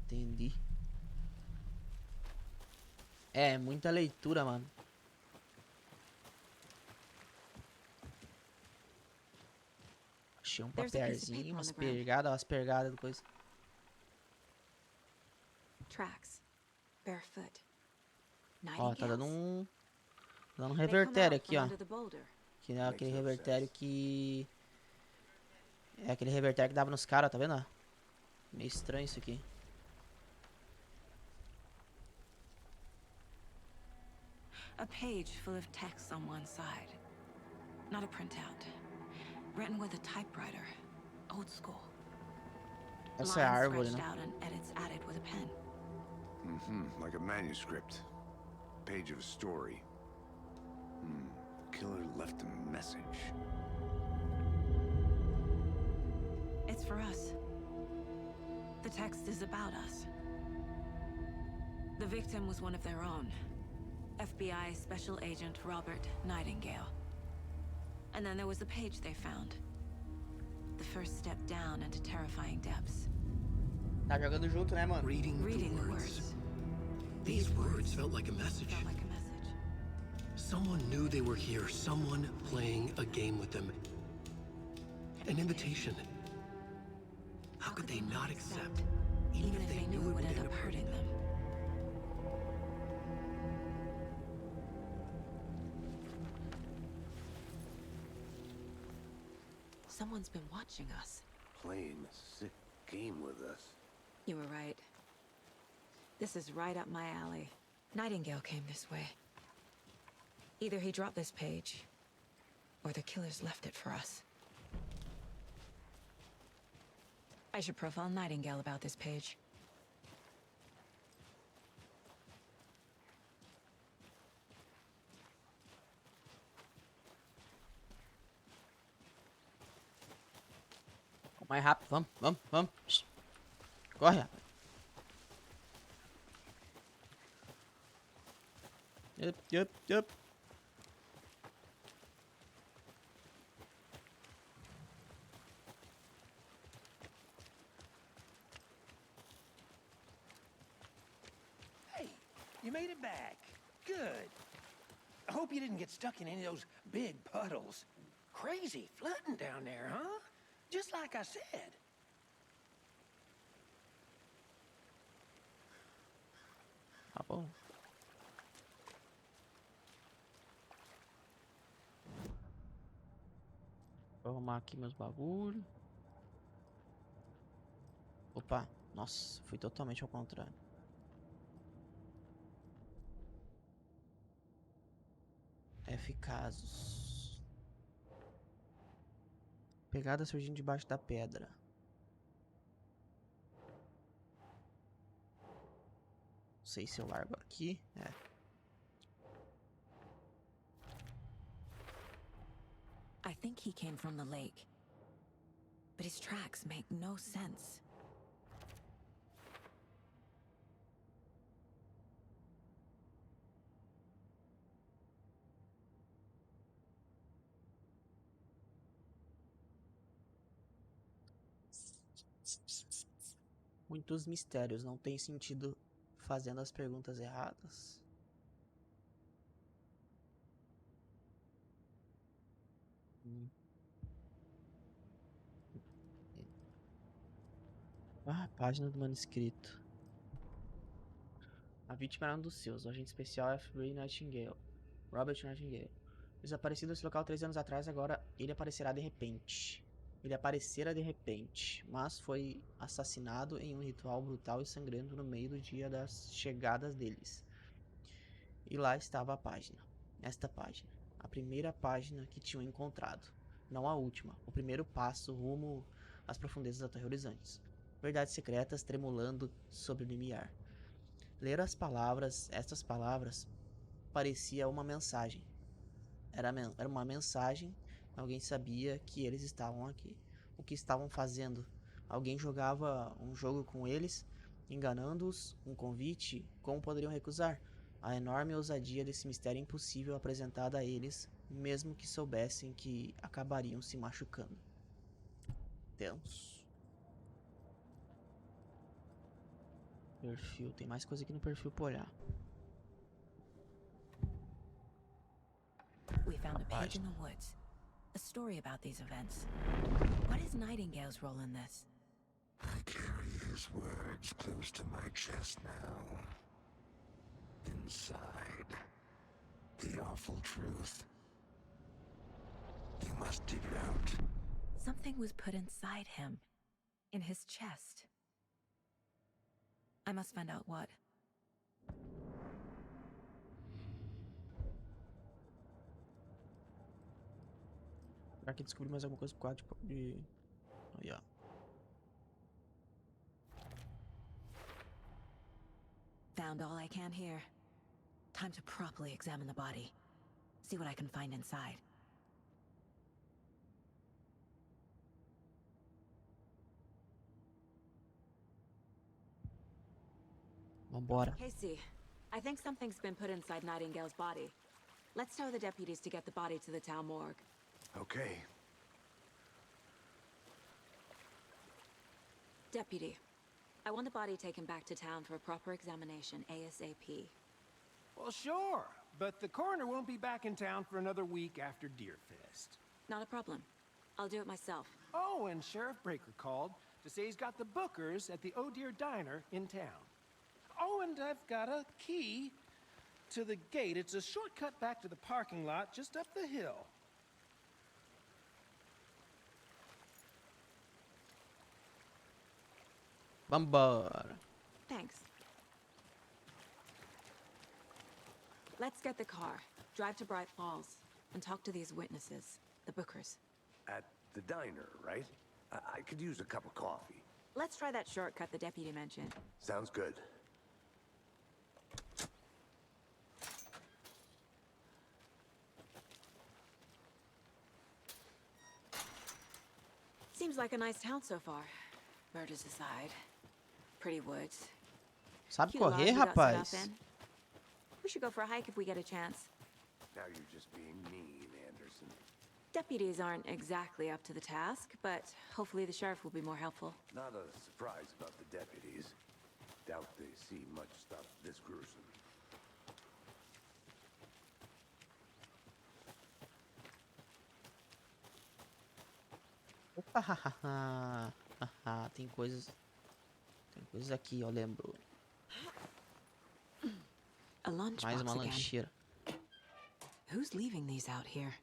Entendi. É, muita leitura, mano. Achei um papelzinho, umas pegadas do coisa. Tracks. Barefoot. Ó, tá dando um revertério aqui, ó. Que é aquele revertério que... É aquele revertério que dava nos caras, tá vendo? Meio estranho isso aqui. A page full of text on one side. Not a printout. Written with a typewriter. Old school. Essa é a árvore, Lines né? scratched out and edits added with a pen. Like a manuscript. Page of a story. Killer left a message. It's for us. The text is about us. The victim was one of their own. FBI Special Agent Robert Nightingale. And then there was the page they found. The first step down into terrifying depths. Tá jogando junto, né, mano? Reading The the words. words. These words felt like a message. Felt like a message. Someone knew they were here, someone playing a game with them. An invitation. How could they not accept, even if they knew it would end up hurting them? Someone's been watching us. Playing a sick game with us. You were right. This is right up my alley. Nightingale came this way. Either he dropped this page, or the killers left it for us. I should profile Nightingale about this page. Mais rápido, vamos. Shhh. Corre, rapaz. Yup. Hey, you made it back. Good. I hope you didn't get stuck in any of those big puddles. Crazy flooding down there, huh? Just like I said. Oh. Vou arrumar aqui meus bagulho. Opa, nossa, fui totalmente ao contrário. F casos. Pegada surgindo debaixo da pedra. Não sei se eu largo aqui. É. I think he came from the lake. But his tracks make no sense. Muitos mistérios, não tem sentido fazendo as perguntas erradas. Ah, página do manuscrito. A vítima era um dos seus, o agente especial F. Nightingale. Robert Nightingale. Desaparecido nesse local 3 anos atrás, agora ele aparecerá de repente. Ele aparecera de repente, mas foi assassinado em um ritual brutal e sangrento no meio do dia das chegadas deles. E lá estava a página. Esta página. A primeira página que tinham encontrado. Não a última. O primeiro passo rumo às profundezas aterrorizantes. Verdades secretas tremulando sobre o limiar. Ler as palavras, estas palavras, parecia uma mensagem. Era uma mensagem. Alguém sabia que eles estavam aqui. O que estavam fazendo? Alguém jogava um jogo com eles, enganando-os? Um convite? Como poderiam recusar? A enorme ousadia desse mistério impossível apresentada a eles, mesmo que soubessem que acabariam se machucando. Tenso. Perfil. Tem mais coisa aqui no perfil pra olhar. We found a page in the woods. A story about these events. What is Nightingale's role in this? I carry his words close to my chest now. Inside, the awful truth. You must dig it out. Something was put inside him. In his chest. I must find out what. Será que descobri mais alguma coisa por causa de... Aí, ó. Found all I can here. Time to properly examine the body. See what I can find inside. Vambora. Casey, I think something's been put inside Nightingale's body. Let's tell the deputies to get the body to the town morgue. Okay. Deputy, I want the body taken back to town for a proper examination ASAP. Well, sure, but the coroner won't be back in town for another week after Deerfest. Not a problem. I'll do it myself. Oh, and Sheriff Breaker called to say he's got the bookers at the Oh Dear Diner in town. Oh, and I've got a key to the gate. It's a shortcut back to the parking lot just up the hill. Vambora. Thanks. Let's get the car, drive to Bright Falls, and talk to these witnesses, the bookers. At the diner, right? I could use a cup of coffee. Let's try that shortcut the deputy mentioned. Sounds good. Seems like a nice town so far. Murders aside. Pretty woods. Sabe Cute lodge correr, we got set up rapaz? in. We should go for a hike if we get a chance. Now you're just being mean, Anderson. Deputies aren't exactly up to the task, but hopefully the sheriff will be more helpful. Not a surprise about the deputies. Doubt they see much stuff this gruesome. Opa, hahaha. Haha, tem coisas. Tem coisas aqui, ó, lembro. A Mais uma lunchbox again. lancheira. Who's leaving these out here?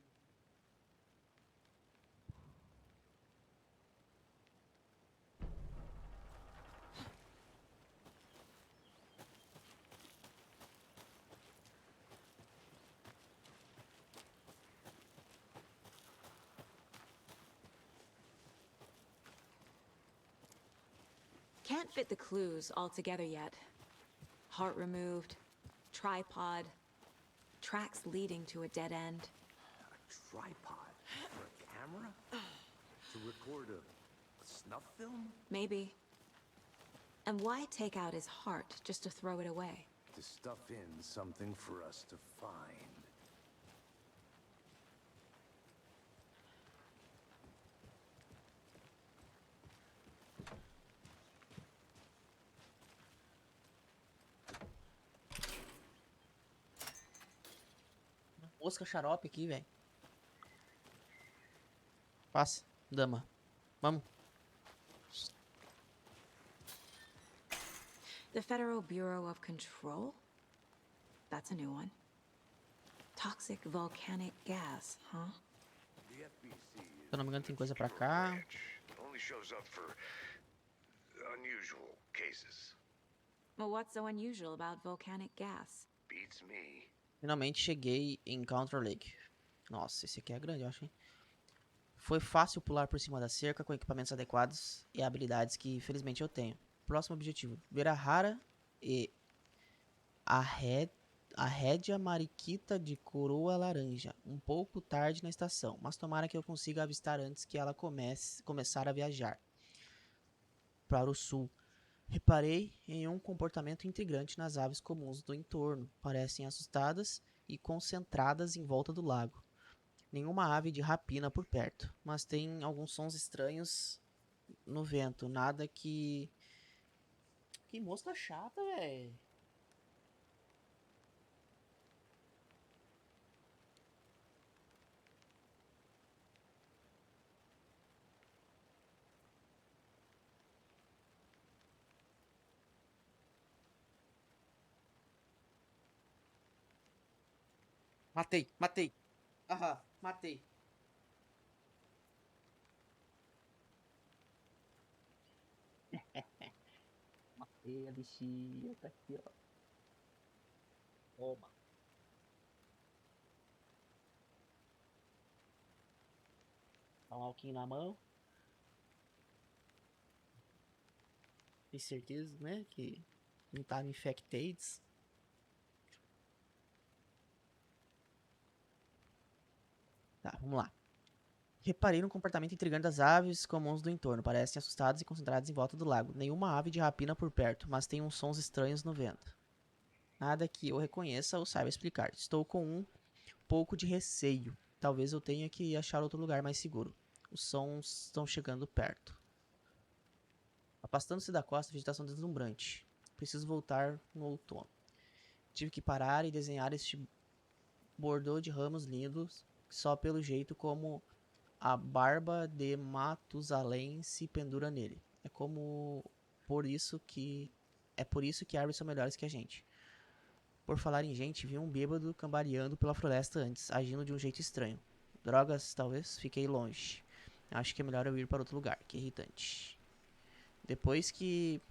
Can't fit the clues all together yet. Heart removed, tripod, tracks leading to a dead end. A tripod for a camera? To record a snuff film? Maybe. And why take out his heart just to throw it away? To stuff in something for us to find. Mosca xarope aqui, velho. Passa, dama. Vamos. The Federal Bureau of Control? That's a new one. Toxic volcanic gas, huh? The FBC Se eu não me engano, tem coisa pra cá. Only shows up for unusual cases. Well, what's so unusual about volcanic gas? Beats me. Finalmente cheguei em Counter Lake. Nossa, esse aqui é grande, eu acho, hein? Foi fácil pular por cima da cerca com equipamentos adequados e habilidades que, felizmente, eu tenho. Próximo objetivo: ver a rara e a rédea mariquita de coroa laranja. Um pouco tarde na estação, mas tomara que eu consiga avistar antes que ela começar a viajar para o sul. Reparei em um comportamento intrigante nas aves comuns do entorno. Parecem assustadas e concentradas em volta do lago. Nenhuma ave de rapina por perto, mas tem alguns sons estranhos no vento. Nada que... Que mosca chata, velho. Matei, matei. Aham, matei. Matei a bichinha, tá aqui, ó. Toma. Dá um alquinho na mão. Tem certeza, né, que não tava infected. Tá, vamos lá. Reparei no comportamento intrigante das aves comuns do entorno. Parecem assustadas e concentradas em volta do lago. Nenhuma ave de rapina por perto, mas tem uns sons estranhos no vento. Nada que eu reconheça ou saiba explicar. Estou com um pouco de receio. Talvez eu tenha que achar outro lugar mais seguro. Os sons estão chegando perto. Afastando-se da costa, a vegetação deslumbrante. Preciso voltar no outono. Tive que parar e desenhar este bordô de ramos lindos, só pelo jeito como a barba de Matusalém se pendura nele. É por isso que árvores são melhores que a gente. Por falar em gente, vi um bêbado cambaleando pela floresta antes, agindo de um jeito estranho. Drogas, talvez? Fiquei longe. Acho que é melhor eu ir para outro lugar. Que irritante. Depois que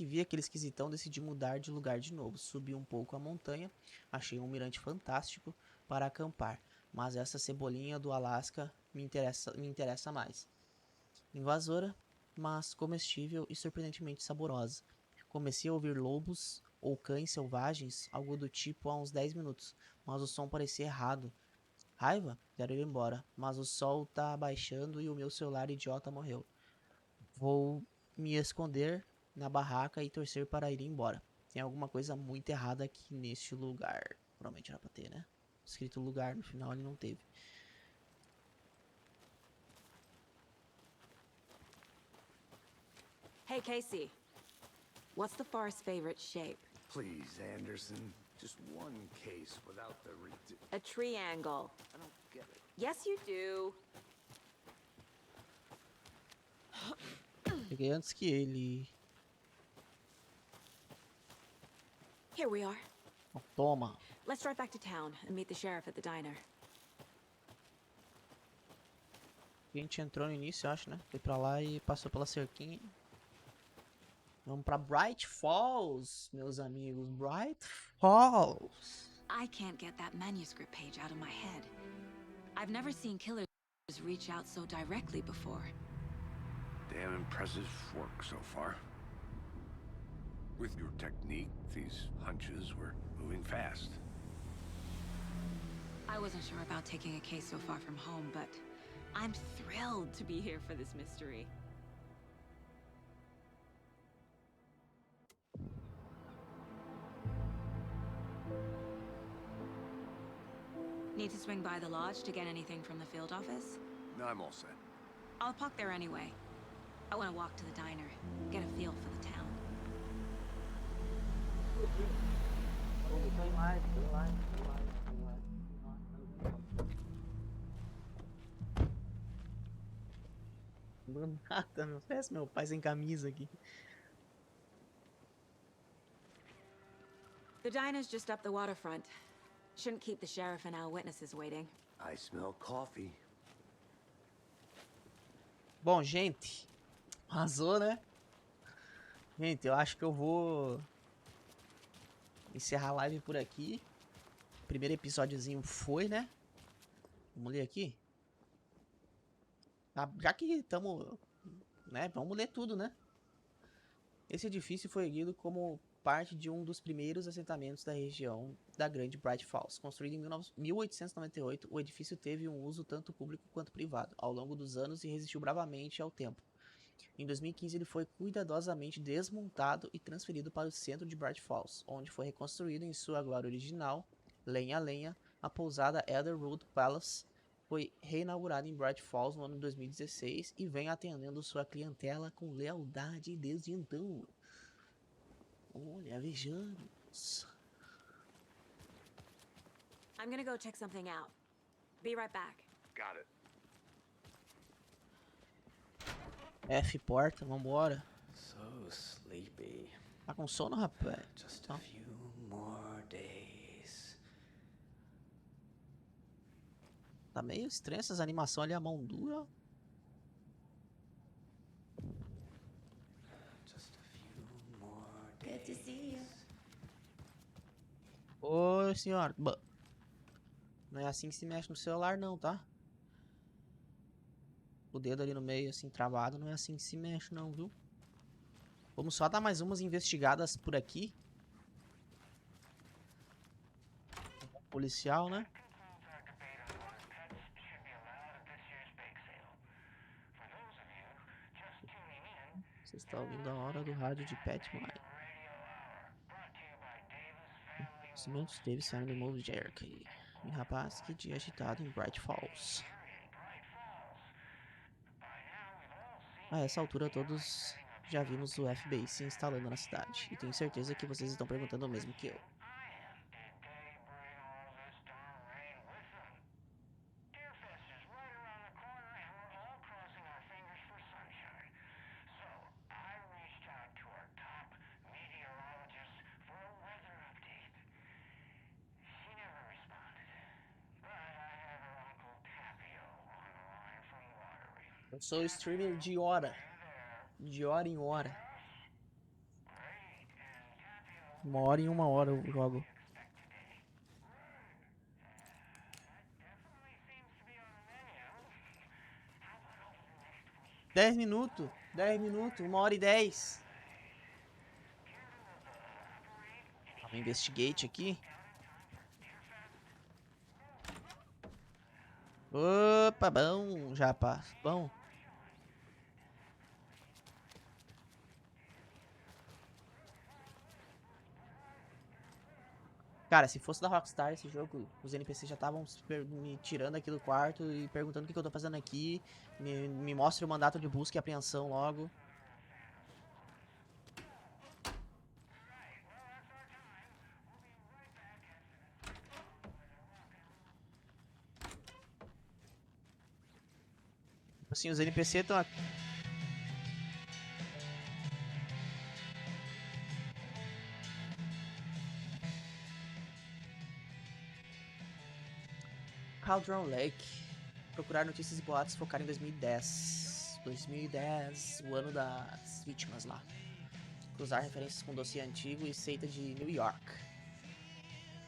vi aquele esquisitão, decidi mudar de lugar de novo. Subi um pouco a montanha, achei um mirante fantástico para acampar, mas essa cebolinha do Alasca me interessa mais. Invasora, mas comestível e surpreendentemente saborosa. Comecei a ouvir lobos ou cães selvagens, algo do tipo, há uns 10 minutos, mas o som parecia errado. Raiva? Quero ir embora, mas o sol tá baixando e o meu celular idiota morreu. Vou me esconder na barraca e torcer para ir embora. Tem alguma coisa muito errada aqui neste lugar. Provavelmente era pra ter, né? Escrito lugar no final, ele não teve. Hey, Casey. What's the forest's favorite shape? Please, Anderson. Just one case without the A triangle. I don't get it. Yes, you do. Peguei antes que ele. Here we are. Oh, toma. Let's drive back to town and meet the sheriff at the diner. A gente entrou no início, eu acho, né? Foi pra lá e passou pela cerquinha. Vamos pra Bright Falls, meus amigos. Bright Falls. I can't get that manuscript page out of my head. I've never seen killers reach out so directly before. Damn impressive work so far. With your technique, these hunches were moving fast. I wasn't sure about taking a case so far from home, but I'm thrilled to be here for this mystery. Need to swing by the lodge to get anything from the field office? No, I'm all set. I'll park there anyway. I want to walk to the diner, get a feel for the town. Do nada, meu. Parece meu pai sem camisa aqui. The diner's just up the waterfront. Shouldn't keep the sheriff and our witnesses waiting. I smell coffee. Bom, gente. Arrasou, né? Gente, eu acho que eu vou encerrar a live por aqui. Primeiro episódiozinho foi, né? Vamos ler aqui. Ah, já que estamos, né? Vamos ler tudo, né? Esse edifício foi erguido como parte de um dos primeiros assentamentos da região da Grande Bright Falls. Construído em 1898, o edifício teve um uso tanto público quanto privado ao longo dos anos e resistiu bravamente ao tempo. Em 2015, ele foi cuidadosamente desmontado e transferido para o centro de Bright Falls, onde foi reconstruído em sua glória original, lenha a lenha. A pousada Elderwood Palace foi reinaugurada em Bright Falls no ano de 2016 e vem atendendo sua clientela com lealdade desde então. Olha, vejamos. I'm gonna go check something out. Be right back. Got it. F porta, vambora. So sleepy. Tá com sono, rapaz? Just a few more days. Tá meio estranho essas animações ali, a mão dura. Just a few more days. Good to see you. Oi, senhora. Não é assim que se mexe no celular, não, tá? O dedo ali no meio, assim, travado, não é assim que se mexe, não, viu? Vamos só dar mais umas investigadas por aqui. Policial, né? Você está ouvindo a hora do rádio de Pet Mine. Cimentos Davis saindo do Move Jerky. E rapaz, que dia agitado em Bright Falls. A essa altura todos já vimos o FBI se instalando na cidade. E tenho certeza que vocês estão perguntando o mesmo que eu. Eu sou streamer de hora. De hora em hora. 1 hora em 1 hora eu jogo. Dez minutos. 1 hora e 10. Vamos investigate aqui. Opa, bom, japa. Bom. Cara, se fosse da Rockstar esse jogo, os NPCs já estavam me tirando aqui do quarto e perguntando o que eu tô fazendo aqui. Me mostre o mandato de busca e apreensão logo. Assim, os NPCs estão aqui. Cauldron Lake. Procurar notícias e boatos focar em 2010. 2010, o ano das vítimas lá. Cruzar referências com dossiê antigo e seita de New York.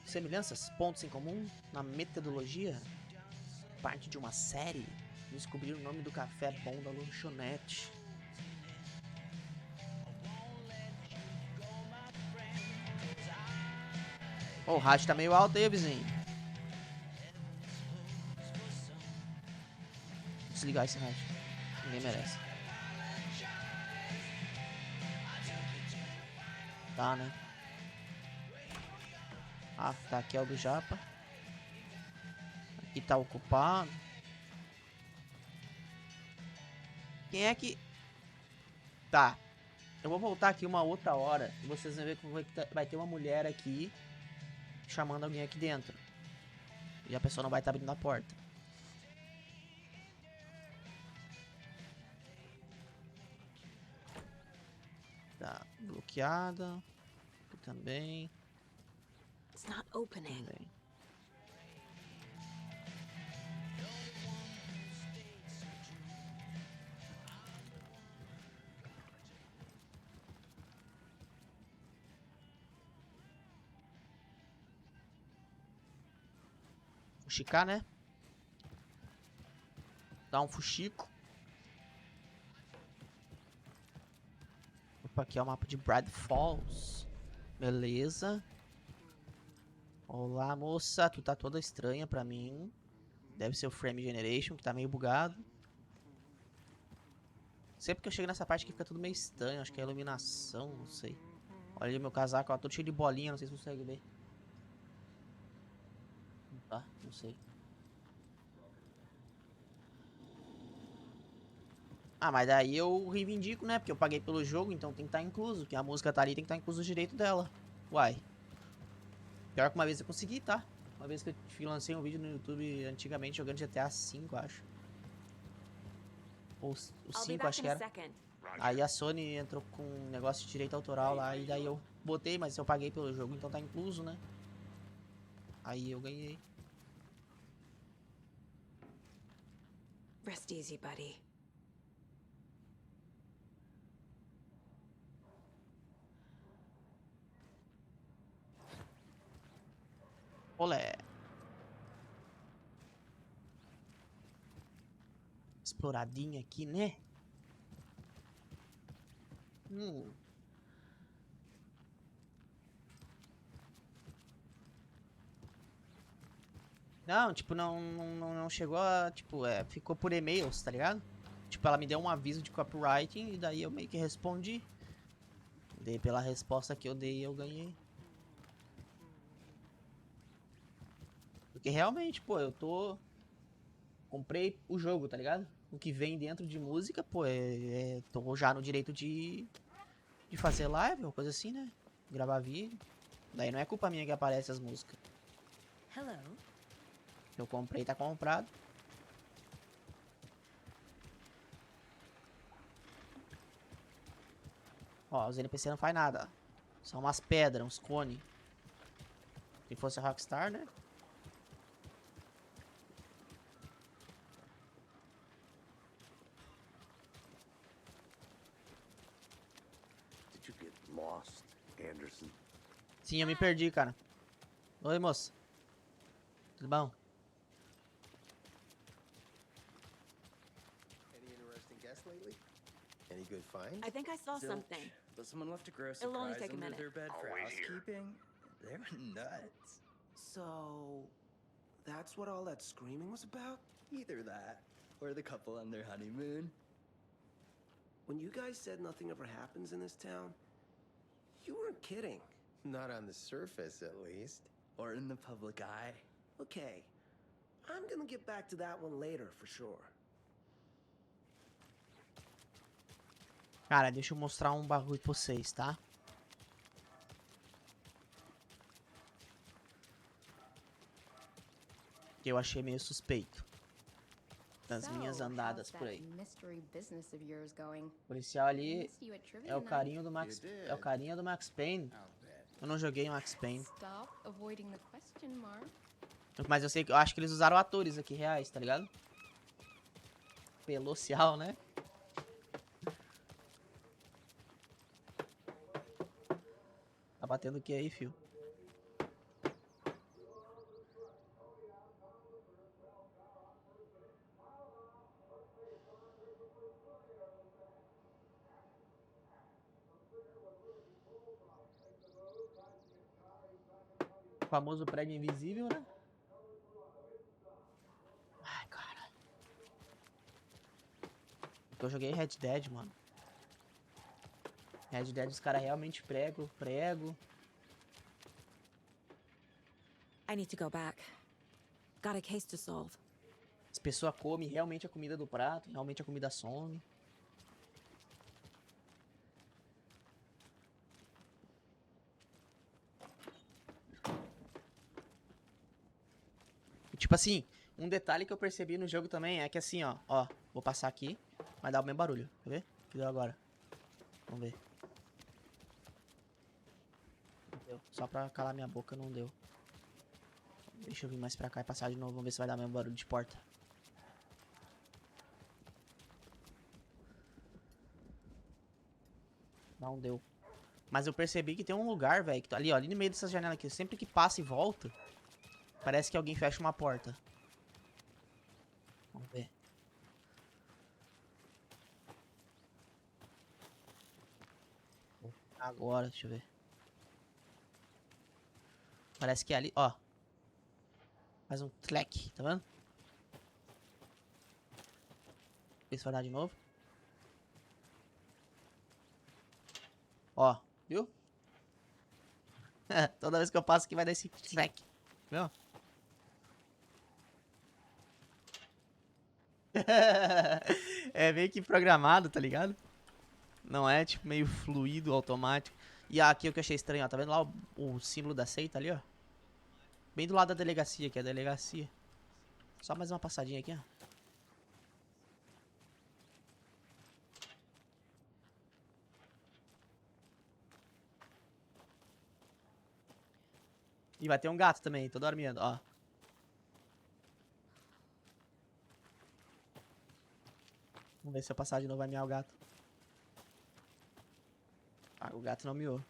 Semelhanças, pontos em comum na metodologia. Parte de uma série. Descobrir o nome do café bom da lanchonete. Oh, o rádio tá meio alto aí, vizinho. Vou desligar esse rádio. Ninguém merece. Tá, né? Ah, tá. Aqui é o do Japa. Aqui tá ocupado. Quem é que... Tá. Eu vou voltar aqui uma outra hora. E vocês vão ver como vai ter uma mulher aqui chamando alguém aqui dentro. E a pessoa não vai estar abrindo a porta. Tá. Bloqueada. Aqui também. It's not opening. Também. Fuxicar, né? Dá um fuxico. Opa, aqui é o mapa de Brad Falls. Beleza. Olá, moça. Tu tá toda estranha pra mim. Deve ser o Frame Generation, que tá meio bugado. Sempre que eu chego nessa parte aqui fica tudo meio estranho. Acho que é a iluminação, não sei. Olha ali meu casaco, ó, todo cheio de bolinha. Não sei se você consegue ver. Tá, não sei. Ah, mas daí eu reivindico, né? Porque eu paguei pelo jogo, então tem que estar incluso. Que a música tá ali, tem que estar incluso o direito dela. Uai. Pior que uma vez eu consegui, tá? Uma vez que eu lancei um vídeo no YouTube antigamente jogando GTA V, acho. Ou o 5, acho que era. Aí a Sony entrou com um negócio de direito autoral lá. E daí eu botei, mas eu paguei pelo jogo, então tá incluso, né? Aí eu ganhei. Rest easy, buddy. Olé. Exploradinha aqui, né? Não, tipo, não chegou a... Tipo, ficou por e-mails, tá ligado? Tipo, ela me deu um aviso de copywriting e daí eu meio que respondi. Daí pela resposta que eu dei, eu ganhei. Porque realmente, pô, eu tô... Comprei o jogo, tá ligado? O que vem dentro de música, pô, tô já no direito de fazer live ou coisa assim, né? Gravar vídeo. Daí não é culpa minha que aparece as músicas. Hello. Eu comprei, tá comprado. Ó, os NPC não faz nada. São umas pedras, uns cones. Se fosse a Rockstar, né? Did you get lost, Anderson? Sim, eu me perdi, cara. Oi, moça. Tudo bom? Any interesting guests lately? Any good finds? I think I saw something. But someone left a gross It'll only surprise take a under minute. their bed for I'll wait here. housekeeping. They were nuts. So, that's what all that screaming was about? Either that, or the couple on their honeymoon. When you guys said nothing ever happens in this town, you weren't kidding. Not on the surface, at least. Or in the public eye. Okay, I'm gonna get back to that one later for sure. Cara, deixa eu mostrar um bagulho pra vocês, tá? Que eu achei meio suspeito. Das minhas andadas por aí. O policial ali é o carinho do Max. É o carinha do Max Payne. Eu não joguei Max Payne. Stop avoiding the question, Mark. Mas eu sei que eu acho que eles usaram atores aqui reais, tá ligado? Pelocial, né? Tá batendo o que aí, fio? O famoso prédio invisível, né? Ai, cara. Eu joguei Red Dead, mano. Red Dead os caras realmente prego. I need to go back. Got a case to solve. As pessoas comem realmente a comida do prato, realmente a comida some. E, tipo assim, um detalhe que eu percebi no jogo também é que assim, ó, vou passar aqui, vai dar o mesmo barulho, quer ver? O que deu agora? Vamos ver. Não deu. Só pra calar minha boca não deu. Deixa eu vir mais pra cá e passar de novo, vamos ver se vai dar o mesmo barulho de porta. Não deu. Mas eu percebi que tem um lugar, velho, que tá ali, ó, ali no meio dessas janelas aqui, sempre que passa e volta, parece que alguém fecha uma porta. Vamos ver. Agora, deixa eu ver. Parece que é ali, ó. Faz um tlec, tá vendo? Vê se vai dar de novo. Ó, viu? Toda vez que eu passo aqui vai dar esse tlec. Viu? É meio que programado, tá ligado? Não é tipo meio fluido, automático. E aqui o que eu achei estranho, ó. Tá vendo lá o símbolo da seita ali, ó? Bem do lado da delegacia, que é a delegacia. Só mais uma passadinha aqui, ó. E vai ter um gato também, toda hora miando, ó. Vamos ver se eu passar de novo vai miar o gato. Ah, o gato não miou.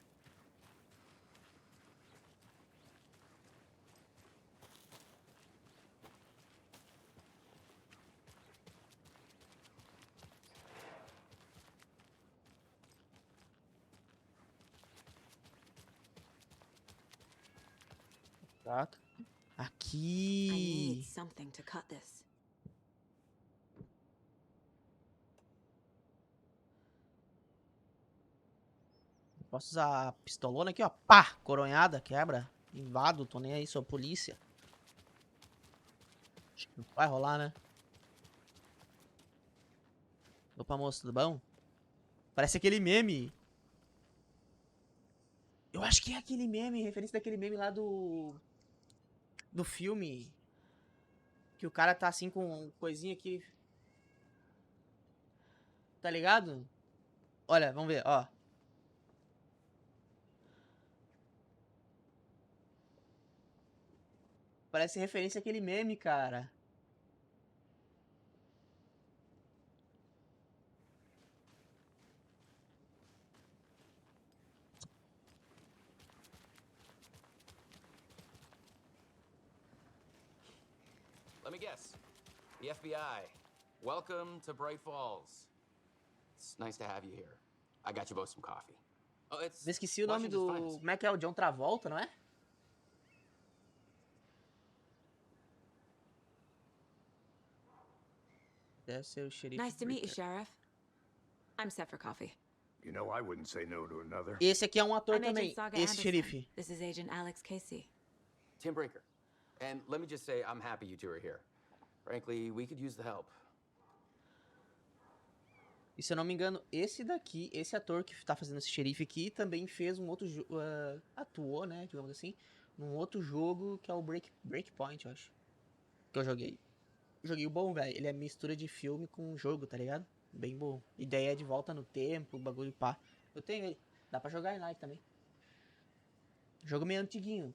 Gato. I Aqui. need something to cut this. Posso usar a pistolona aqui, ó. Pá! Coronhada, quebra. Invado, tô nem aí, sou polícia. Acho que não vai rolar, né? Opa, moço, tudo bom? Parece aquele meme. Eu acho que é aquele meme, referência daquele meme lá do filme. Que o cara tá assim com coisinha aqui. Tá ligado? Olha, vamos ver, ó. Parece referência àquele meme, cara. Let me guess. The FBI. Welcome to Bright Falls. It's nice to have you here. I got you both some coffee. Oh, it's Eu esqueci o nome do... Como é que é? O John Travolta, não é? Deve ser o xerife. Nice to meet you, Sheriff. I'm set for coffee. You know, I wouldn't say no to another. Esse aqui é um ator I'm também. Agent Saga Esse Anderson. xerife. This is Agent Alex Casey. Tim Breaker. And let me just say, I'm happy you two are here. Frankly, we could use the help. E se eu não me engano, esse daqui, esse ator que tá fazendo esse xerife aqui, também fez um outro jogo, atuou, né, digamos assim, num outro jogo que é o Breakpoint, eu acho. Que eu joguei. Joguei o bom, velho. Ele é mistura de filme com jogo, tá ligado? Bem bom. Ideia é de volta no tempo, bagulho pá. Eu tenho ele. Dá pra jogar em live também. Jogo meio antiguinho.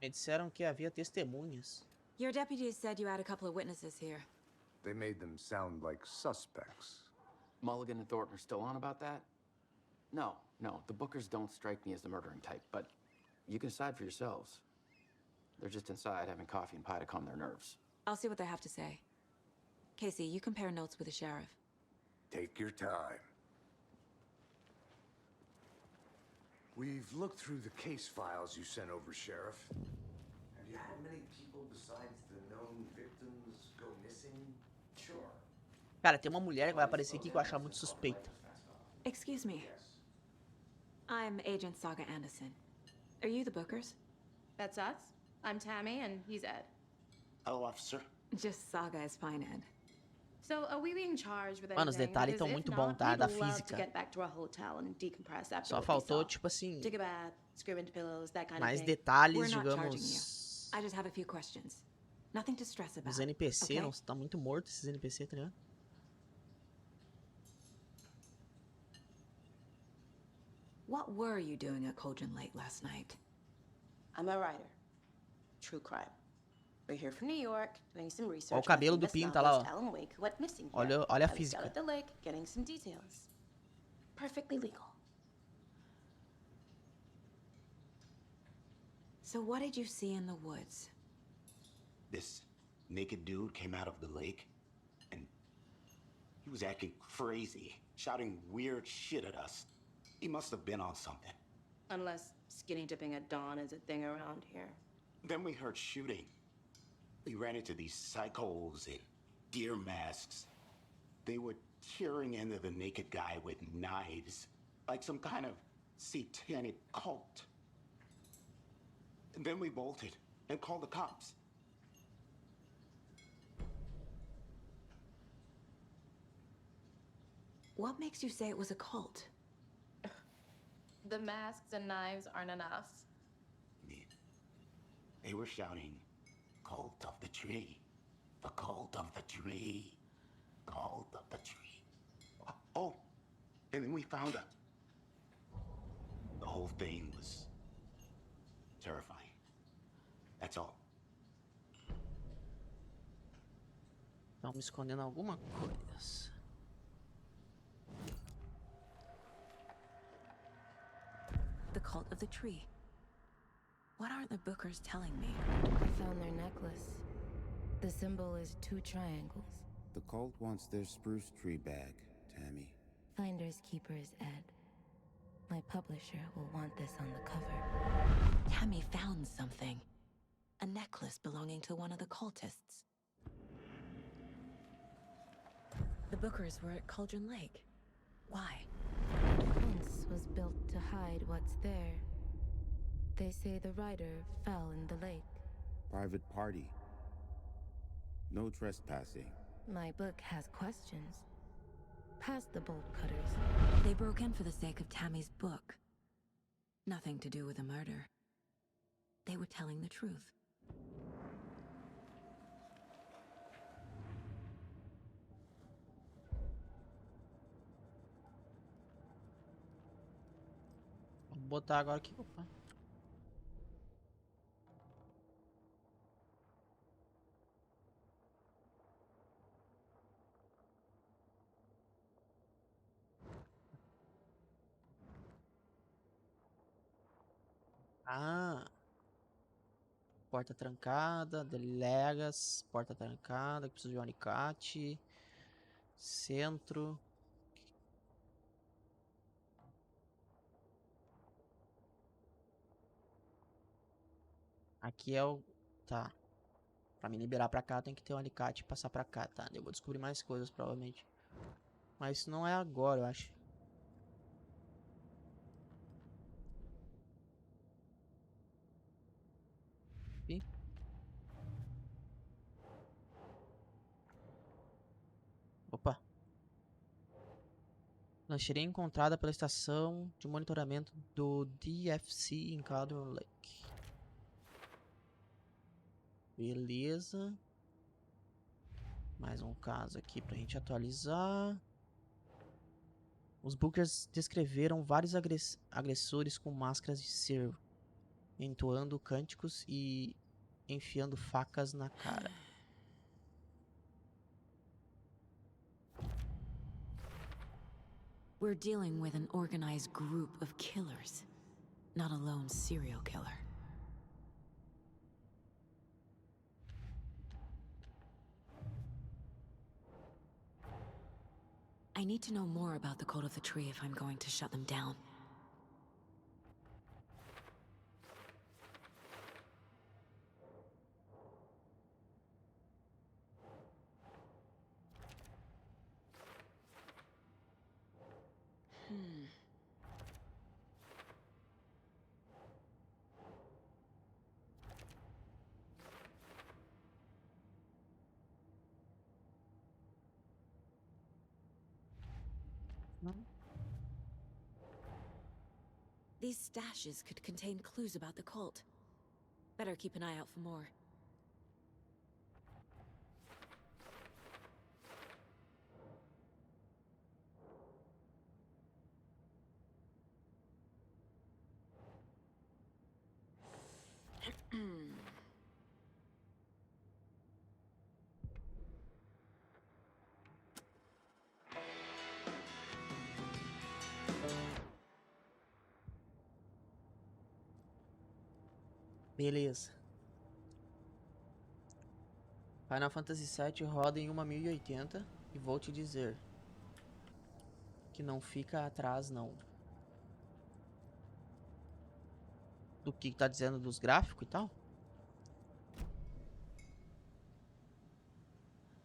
Me disseram que havia testemunhas. Your deputies said you had a couple of witnesses here. They made them sound like suspects. Mulligan and Thornton are still on about that? No, the Bookers don't strike me as the murdering type, but you can decide for yourselves. They're just inside having coffee and pie to calm their nerves. I'll see what they have to say. Casey, you compare notes with the sheriff. Take your time. We've looked through the case files you sent over, Sheriff. Have you had many people besides the known victims go missing? Sure. Cara, tem uma mulher que vai aparecer aqui que eu acho ela muito suspeita. Excuse me. I'm Agent Saga Anderson. Are you the Bookers? That's us. I'm Tammy, and he's Ed. Hello, officer. Just Saga is fine, Ed. So, are we being charged with Mano, os anything? detalhes Because estão if muito not, bons, tá? we'd Da love física. to get back to our hotel and decompress after Só what we faltou, saw. tipo assim, Take a bath, screw into pillows, that kind mais of thing. detalhes, We're not charging you. digamos. I just have a few questions. Nothing to stress about. Os NPC, okay? não estão muito mortos esses NPC, tá ligado? What were you doing at Cauldron Lake last night? I'm a writer. True crime. We're here from New York, doing some research. Olha o cabelo do Pinta lá, ó. Alan Wake went missing here. Olha a I was down física. at the lake, getting some details. Perfectly legal. So what did you see in the woods? This naked dude came out of the lake, and he was acting crazy, shouting weird shit at us. He must have been on something. Unless skinny dipping at dawn is a thing around here. Then we heard shooting. We ran into these psychos in deer masks. They were tearing into the naked guy with knives, like some kind of satanic cult. And then we bolted and called the cops. What makes you say it was a cult? The masks and knives aren't enough. They were shouting, "Cult of the tree, the cult of the tree, cult of the tree." Oh, and then we found her. The whole thing was terrifying. That's all. Estão me escondendo alguma coisa. The cult of the tree. What aren't the Bookers telling me? I found their necklace. The symbol is 2 triangles. The cult wants their spruce tree back, Tammy. Finders keepers, Ed. My publisher will want this on the cover. Tammy found something. A necklace belonging to one of the cultists. The Bookers were at Cauldron Lake. Why? The fence was built to hide what's there. They say the rider fell in the lake. Private party. No trespassing. My book has questions. Past the bolt cutters. They broke in for the sake of Tammy's book. Nothing to do with the murder. They were telling the truth. Vamos botar agora aqui. Opa. Ah. Porta trancada, delegas, porta trancada, que precisa de um alicate. Centro. Aqui é o... Tá. Pra me liberar pra cá, tem que ter um alicate e passar pra cá, tá? Eu vou descobrir mais coisas, provavelmente. Mas isso não é agora, eu acho. Ih. Opa. Lancheria encontrada pela estação de monitoramento do DFC em Cauldron Lake. Beleza. Mais um caso aqui pra gente atualizar. Os Bookers descreveram vários agressores com máscaras de cervo. entoando cânticos e enfiando facas na cara. We're dealing with an organized group of killers, not a lone serial killer. I need to know more about the Code of the Tree if I'm going to shut them down. These stashes could contain clues about the cult. Better keep an eye out for more. Beleza. Final Fantasy VII roda em uma 1080 e vou te dizer que não fica atrás não. Do que tá dizendo dos gráficos e tal?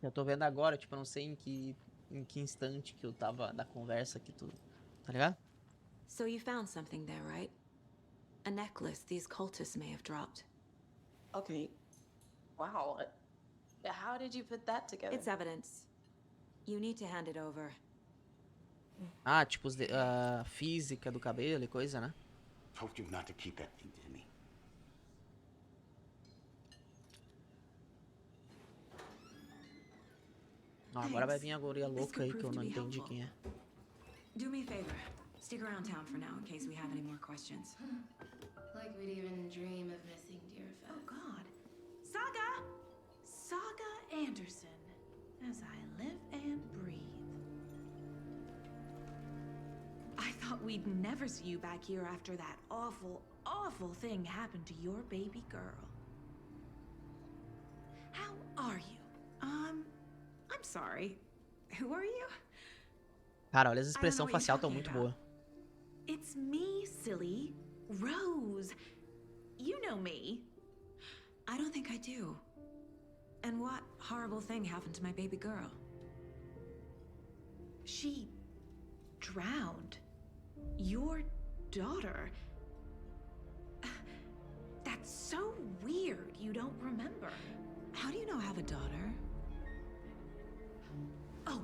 Eu tô vendo agora, tipo, eu não sei em que instante que eu tava da conversa que tu, tá ligado? So you found something there, right? A necklace these cultists may have dropped. Okay. Wow. How did you put that together? It's evidence. You need to hand it over. Ah, tipo, a física do cabelo e coisa, né? Told you not to keep that thing to me. Ó, agora vai vir a guria louca aí que eu não entendi quem é. Do me a favor. Stick around town for now in case we have any more questions. Like we'd even dream of missing Deerfest. Oh, God. Saga Anderson. As I live and breathe. I thought we'd never see you back here after that awful, awful thing happened to your baby girl. How are you? I'm sorry. Who are you? Cara, olha, as expressão facial tão muito boa. It's me, silly. Rose. You know me. I don't think I do. And what horrible thing happened to my baby girl? She drowned. Your daughter. That's so weird you don't remember. How do you know I have a daughter? Oh,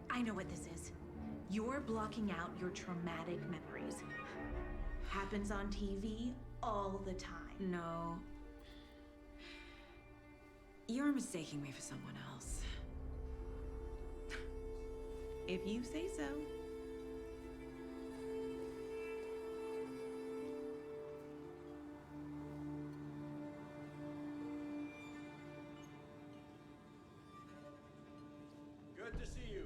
I know what this is. You're blocking out your traumatic memories. Happens on TV all the time. No. You're mistaking me for someone else. If you say so. Good to see you.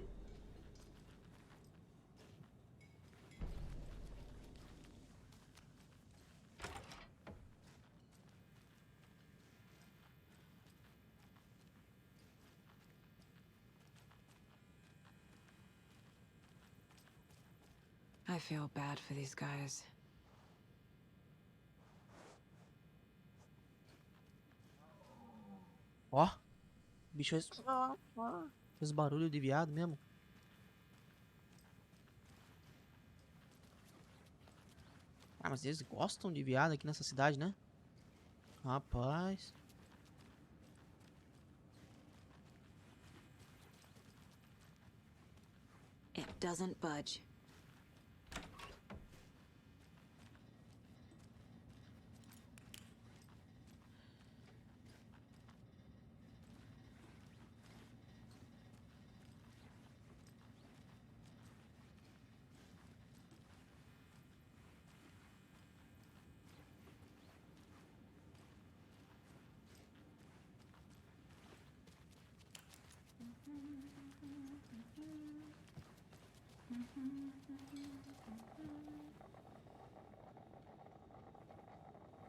I feel bad for these guys. Ó, o bicho fez barulho de viado mesmo. Ah, mas eles gostam de viado aqui nessa cidade, né? Rapaz. It doesn't budge.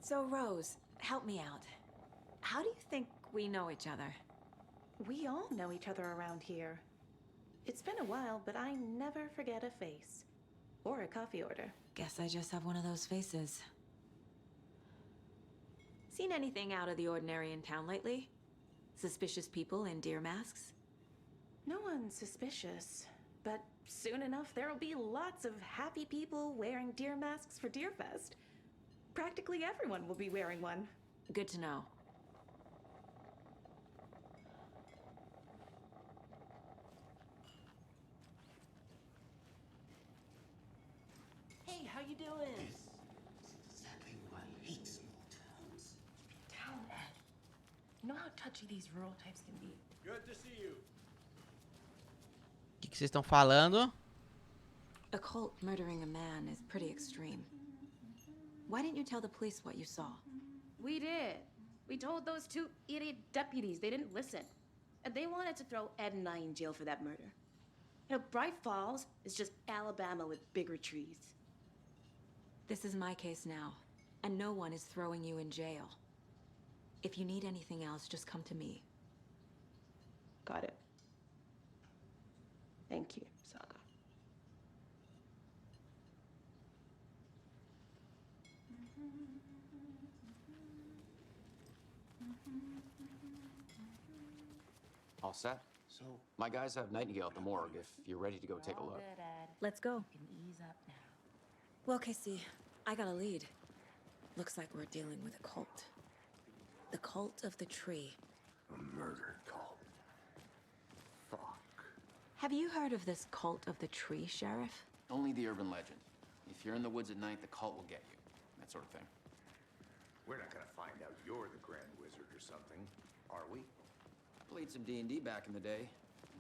So, Rose, help me out. How do you think we know each other? We all know each other around here. It's been a while, but I never forget a face. Or a coffee order. Guess I just have one of those faces. Seen anything out of the ordinary in town lately? Suspicious people in deer masks? No one's suspicious. But soon enough, there'll be lots of happy people wearing deer masks for Deerfest. Practically everyone will be wearing one. Good to know. Hey, how you doing? Exactly why I hate small towns. Town Ed. You know how touchy these rural types can be. Good to see you. O que vocês estão falando? A cult murdering a man is pretty extreme. Why didn't you tell the police what you saw? We did. We told those two idiot deputies. They didn't listen. And they wanted to throw Ed and I in jail for that murder. You know, Bright Falls is just Alabama with bigger trees. This is my case now, and no one is throwing you in jail. If you need anything else, just come to me. Got it. Thank you, Saga. All set? So, My guys have Nightingale at the morgue if you're ready to go take a look. Let's go. You can ease up now. Well, Casey, I got a lead. Looks like we're dealing with a cult. The cult of the tree. A murder cult. Fuck. Have you heard of this cult of the tree, Sheriff? Only the urban legend. If you're in the woods at night, the cult will get you. That sort of thing. We're not gonna find out you're the Grand Wizard or something, are we? Played some D&D back in the day.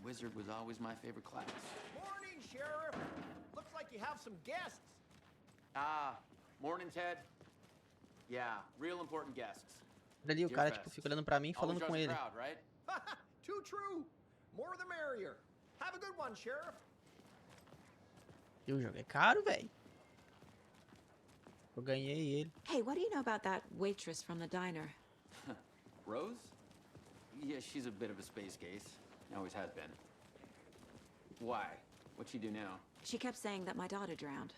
Wizard was always my favorite class. Morning, Sheriff. Looks like you have some guests. Ah, morning, Ted. Yeah, real important guests. Ali o cara tipo fica olhando pra mim e falando com ele. Crowd, right? Too true. More the merrier. Have a good one, Sheriff. E o jogo é caro, velho. Eu ganhei ele. Hey, what do you know about that waitress from the diner? Rose? Yeah, she's a bit of a space case. Always has been. Why? What'd she do now? She kept saying that my daughter drowned.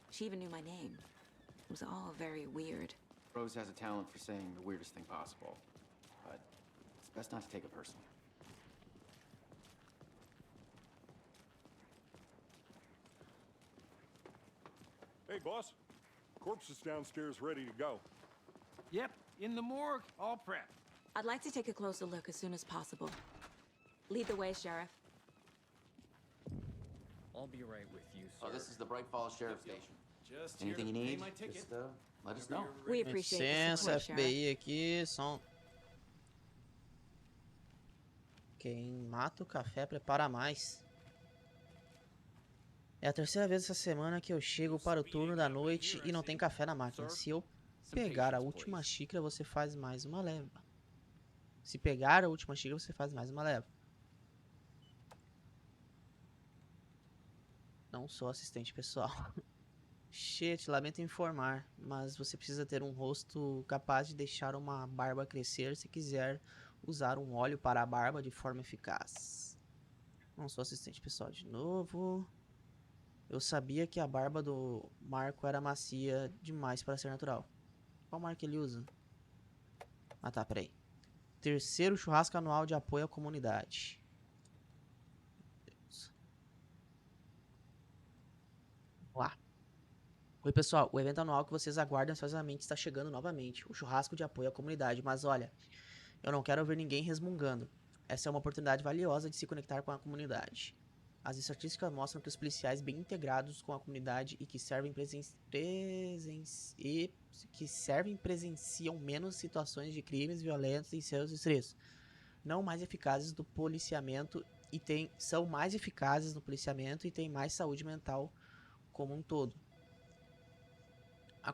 She even knew my name. It was all very weird. Rose has a talent for saying the weirdest thing possible. But it's best not to take it personally. Hey, boss. Corpse is downstairs ready to go. Yep, in the morgue, all prepped. I'd like to take a closer look as soon as possible. Lead the way, Sheriff. I'll be right with you, sir. Oh, this is the Bright Falls Sheriff Station. Just Anything you here to pay need, my ticket. just let us know. We appreciate the Licença, support, Sheriff. FBI aqui, som. Quem mata o café prepara mais. É a terceira vez essa semana que eu chego para o turno da noite e não tem café na máquina. Se eu pegar a última xícara, você faz mais uma leva. Se pegar a última xícara, você faz mais uma leva. Não sou assistente pessoal. Shit, lamento informar, mas você precisa ter um rosto capaz de deixar uma barba crescer se quiser usar um óleo para a barba de forma eficaz. Não sou assistente pessoal de novo. Eu sabia que a barba do Marco era macia demais para ser natural. Qual marca ele usa? Ah tá, peraí. Terceiro churrasco anual de apoio à comunidade. Vamos lá. Oi pessoal, o evento anual que vocês aguardam ansiosamente está chegando novamente. O churrasco de apoio à comunidade. Mas olha, eu não quero ver ninguém resmungando. Essa é uma oportunidade valiosa de se conectar com a comunidade. As estatísticas mostram que os policiais bem integrados com a comunidade e que servem presenciam menos situações de crimes violentos em seus distritos. Não mais eficazes do policiamento são mais eficazes no policiamento e têm mais saúde mental como um todo. A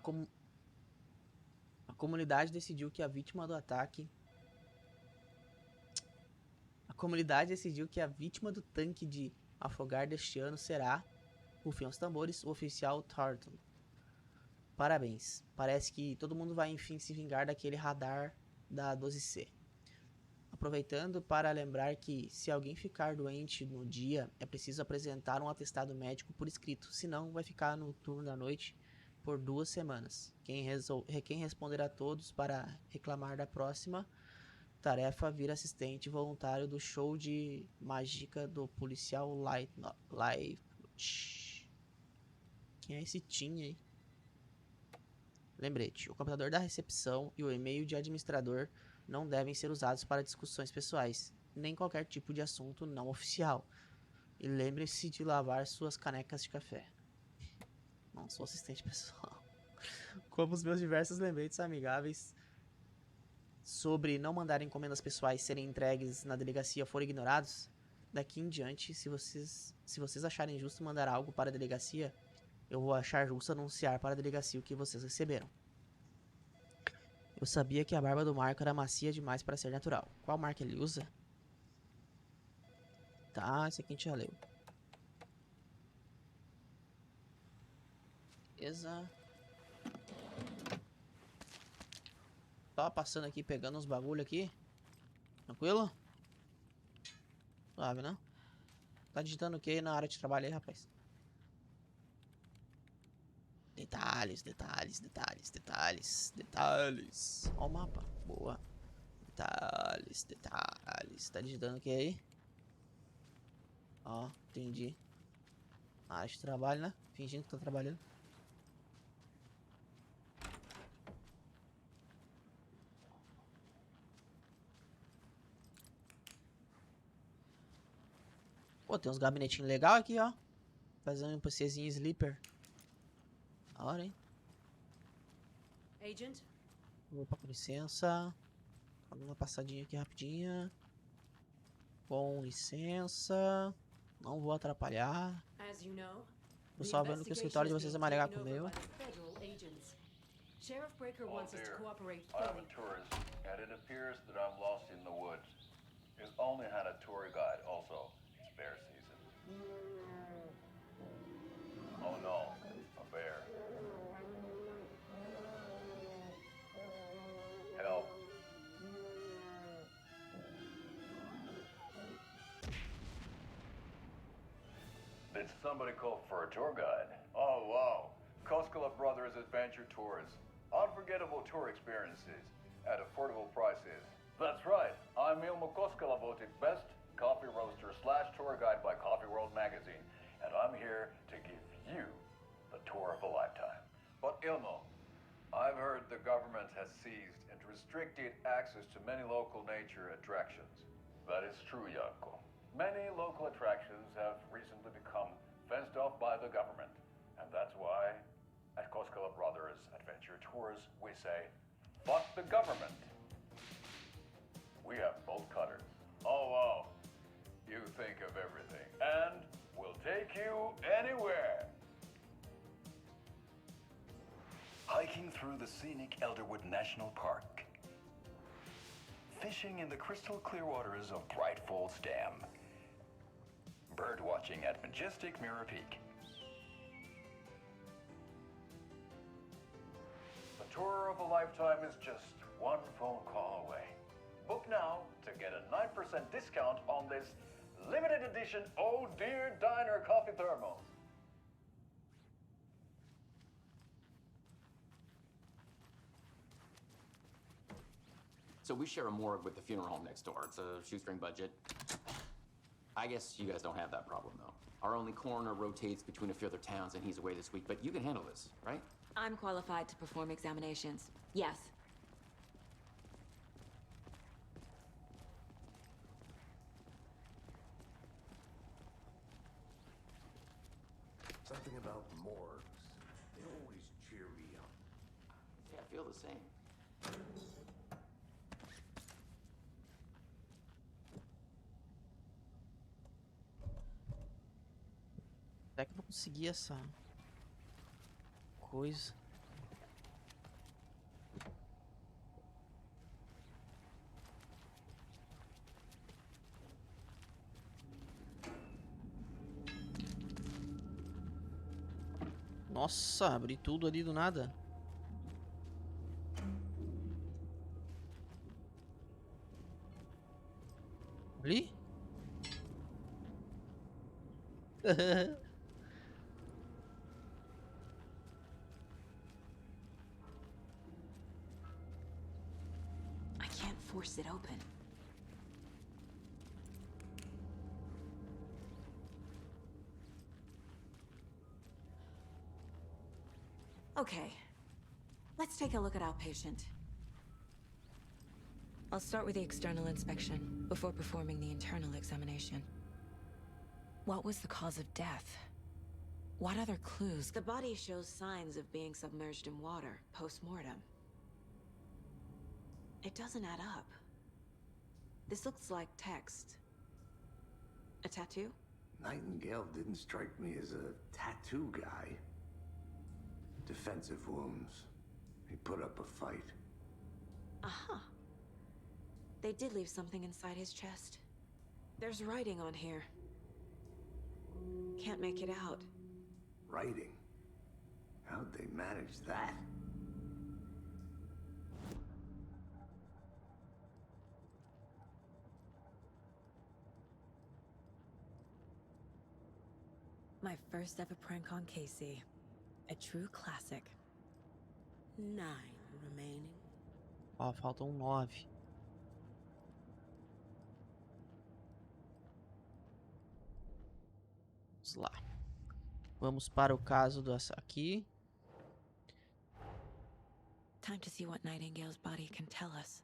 comunidade decidiu que a vítima do ataque... A comunidade decidiu que a vítima do tanque de afogar deste ano será, rufem os tambores, o oficial Tarleton. Parabéns. Parece que todo mundo vai enfim se vingar daquele radar da 12C. Aproveitando para lembrar que, se alguém ficar doente no dia, é preciso apresentar um atestado médico por escrito, senão vai ficar no turno da noite por 2 semanas. Quem responder a todos para reclamar da próxima tarefa vira assistente voluntário do show de mágica do policial Live. Quem é esse Tim aí? Lembrete, o computador da recepção e o e-mail de administrador não devem ser usados para discussões pessoais, nem qualquer tipo de assunto não oficial. E lembre-se de lavar suas canecas de café. Não sou assistente pessoal. Como os meus diversos lembretes amigáveis sobre não mandar encomendas pessoais serem entregues na delegacia forem ignorados, daqui em diante, se vocês acharem justo mandar algo para a delegacia, eu vou achar justo anunciar para a delegacia o que vocês receberam. Eu sabia que a barba do Marco era macia demais para ser natural. Qual marca ele usa? Tá, esse aqui a gente já leu. Beleza. Só passando aqui, pegando uns bagulho aqui. Tranquilo? Suave, né? Tá digitando o que na área de trabalho aí, rapaz? Detalhes, detalhes, detalhes, detalhes, detalhes. Ó o mapa. Boa. Detalhes, detalhes. Tá digitando o que aí? Ó, entendi. Área de trabalho, né? Fingindo que tá trabalhando. Pô, tem uns gabinetinhos legais aqui, ó. Fazendo um PCzinho sleeper. Da hora, hein? Agent? Opa, com licença. Dando uma passadinha aqui rapidinha. Com licença. Não vou atrapalhar. As you know, Tô só vendo que o escritório de vocês é mais legal que o meu. Sheriff Breaker wants us to cooperate I'm fully. a tourist, and it appears that I'm lost in the woods. We've only had a tour guide, also. It's bear season. Oh no, a bear. Help. Did somebody call for a tour guide? Oh wow, Koskela Brothers Adventure Tours. Unforgettable tour experiences at affordable prices. That's right, I'm Ilmo Koskela, voted best coffee roaster / tour guide by Coffee World magazine, and I'm here to give you the tour of a lifetime. But Ilmo, I've heard the government has seized and restricted access to many local nature attractions. That is true, Janko. Many local attractions have recently become fenced off by the government, and that's why at Koskela Brothers Adventure Tours, we say, fuck the government. We have bolt cutters. Oh, wow. You think of everything. And we'll take you anywhere. Hiking through the scenic Elderwood National Park. Fishing in the crystal clear waters of Bright Falls Dam. Bird watching at majestic Mirror Peak. The tour of a lifetime is just one phone call away. Book now to get a 9% discount on this limited edition Oh Dear Diner coffee thermos. So we share a morgue with the funeral home next door. It's a shoestring budget. I guess you guys don't have that problem, though. Our only coroner rotates between a few other towns, and he's away this week, but you can handle this, right? I'm qualified to perform examinations. Yes. Something about morgues. They always cheer me up. Yeah, I feel the same. Será que eu vou conseguir essa coisa? Nossa, abri tudo ali do nada. I can't force it open. Okay, let's take a look at outpatient. I'll start with the external inspection before performing the internal examination. What was the cause of death? What other clues? The body shows signs of being submerged in water post-mortem. It doesn't add up. This looks like text. A tattoo? Nightingale didn't strike me as a tattoo guy. Defensive wounds. He put up a fight. Aha. They did leave something inside his chest. There's writing on here. Can't make it out. Writing? How'd they manage that? My first ever prank on Casey. A true classic. 9 remaining. Ó, faltam 9. Vamos lá. Vamos para o caso aqui. Time to see what Nightingale's body can tell us.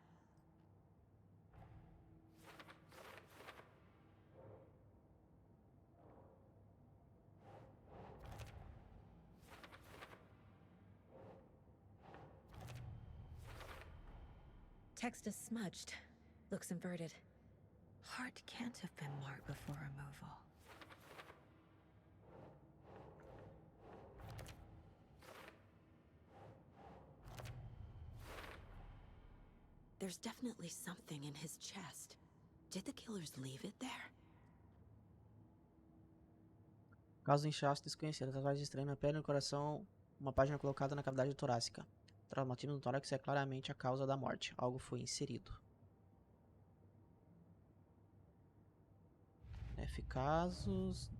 Text is smudged. Looks inverted. Heart can't have been marked before removal. There's definitely something in his chest. Did the killers leave it there? Causa do inchaço desconhecido. Tatuagem estranha na pele e no coração. Uma página colocada na cavidade torácica. Traumatismo no tórax é claramente a causa da morte. Algo foi inserido. F casos.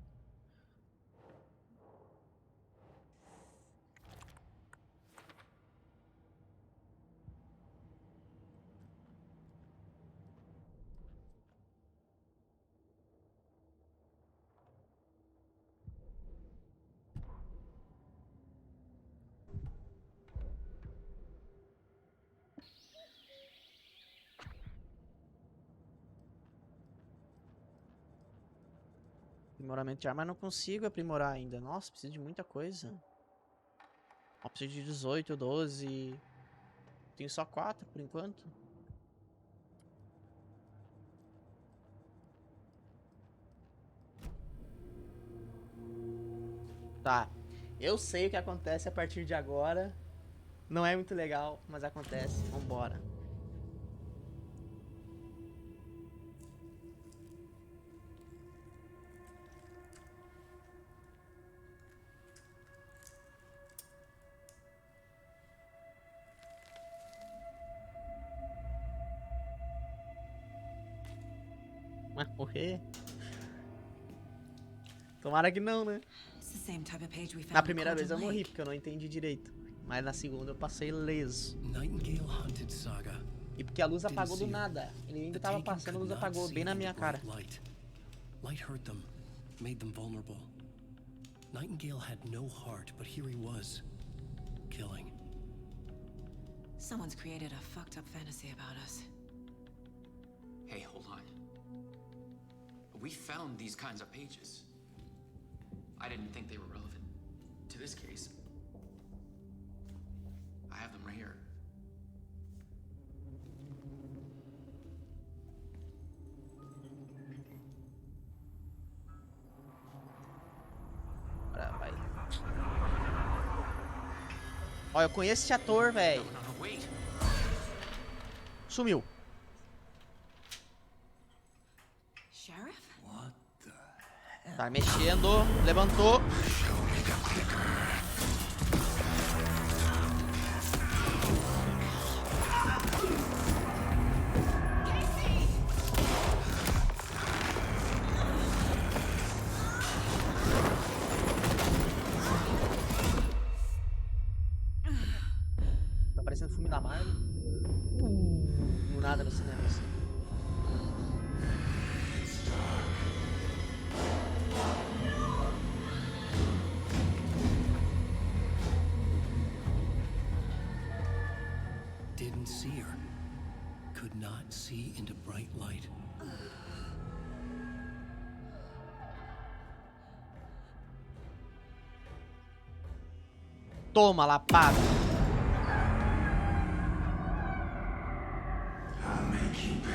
Aprimoramento de arma, mas não consigo aprimorar ainda. Nossa, preciso de muita coisa. Ó, preciso de 18, 12. Tenho só 4 por enquanto. Tá. Eu sei o que acontece a partir de agora. Não é muito legal, mas acontece. Vambora. Vai morrer? Tomara que não, né? Na primeira vez eu morri, porque eu não entendi direito. Mas na segunda eu passei leso. E porque a luz apagou do nada. Ele ainda tava passando, a luz apagou bem na minha cara. Light hurt them, made them vulnerable. Nightingale had no heart, but here he was, killing. Someone's created a fucked up fantasy about us. Hey, hold on. We found these kinds of pages. I didn't think they were relevant to this case. I have them right here. Bora, vai. Ó, eu conheço esse ator, velho. Sumiu. Tá mexendo, levantou. couldn't see her. Could not see into bright light. Toma, lapada. I'll make you pay.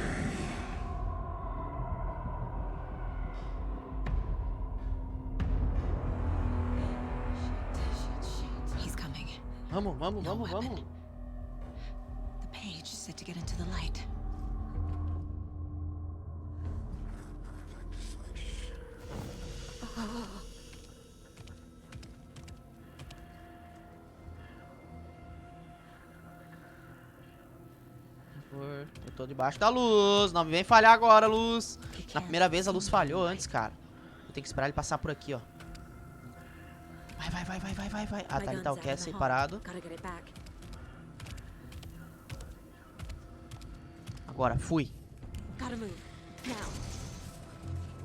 He's coming. Vamos, vamos, vamos, vamos. The page is set to get into the light. Eu tô debaixo da luz. Não me vem falhar agora, luz. Na primeira vez a luz falhou antes, cara. Eu tenho que esperar ele passar por aqui, ó. Vai, vai, vai, vai, vai, vai, vai. Ah, tá, ele tá o cast separado. Agora, fui.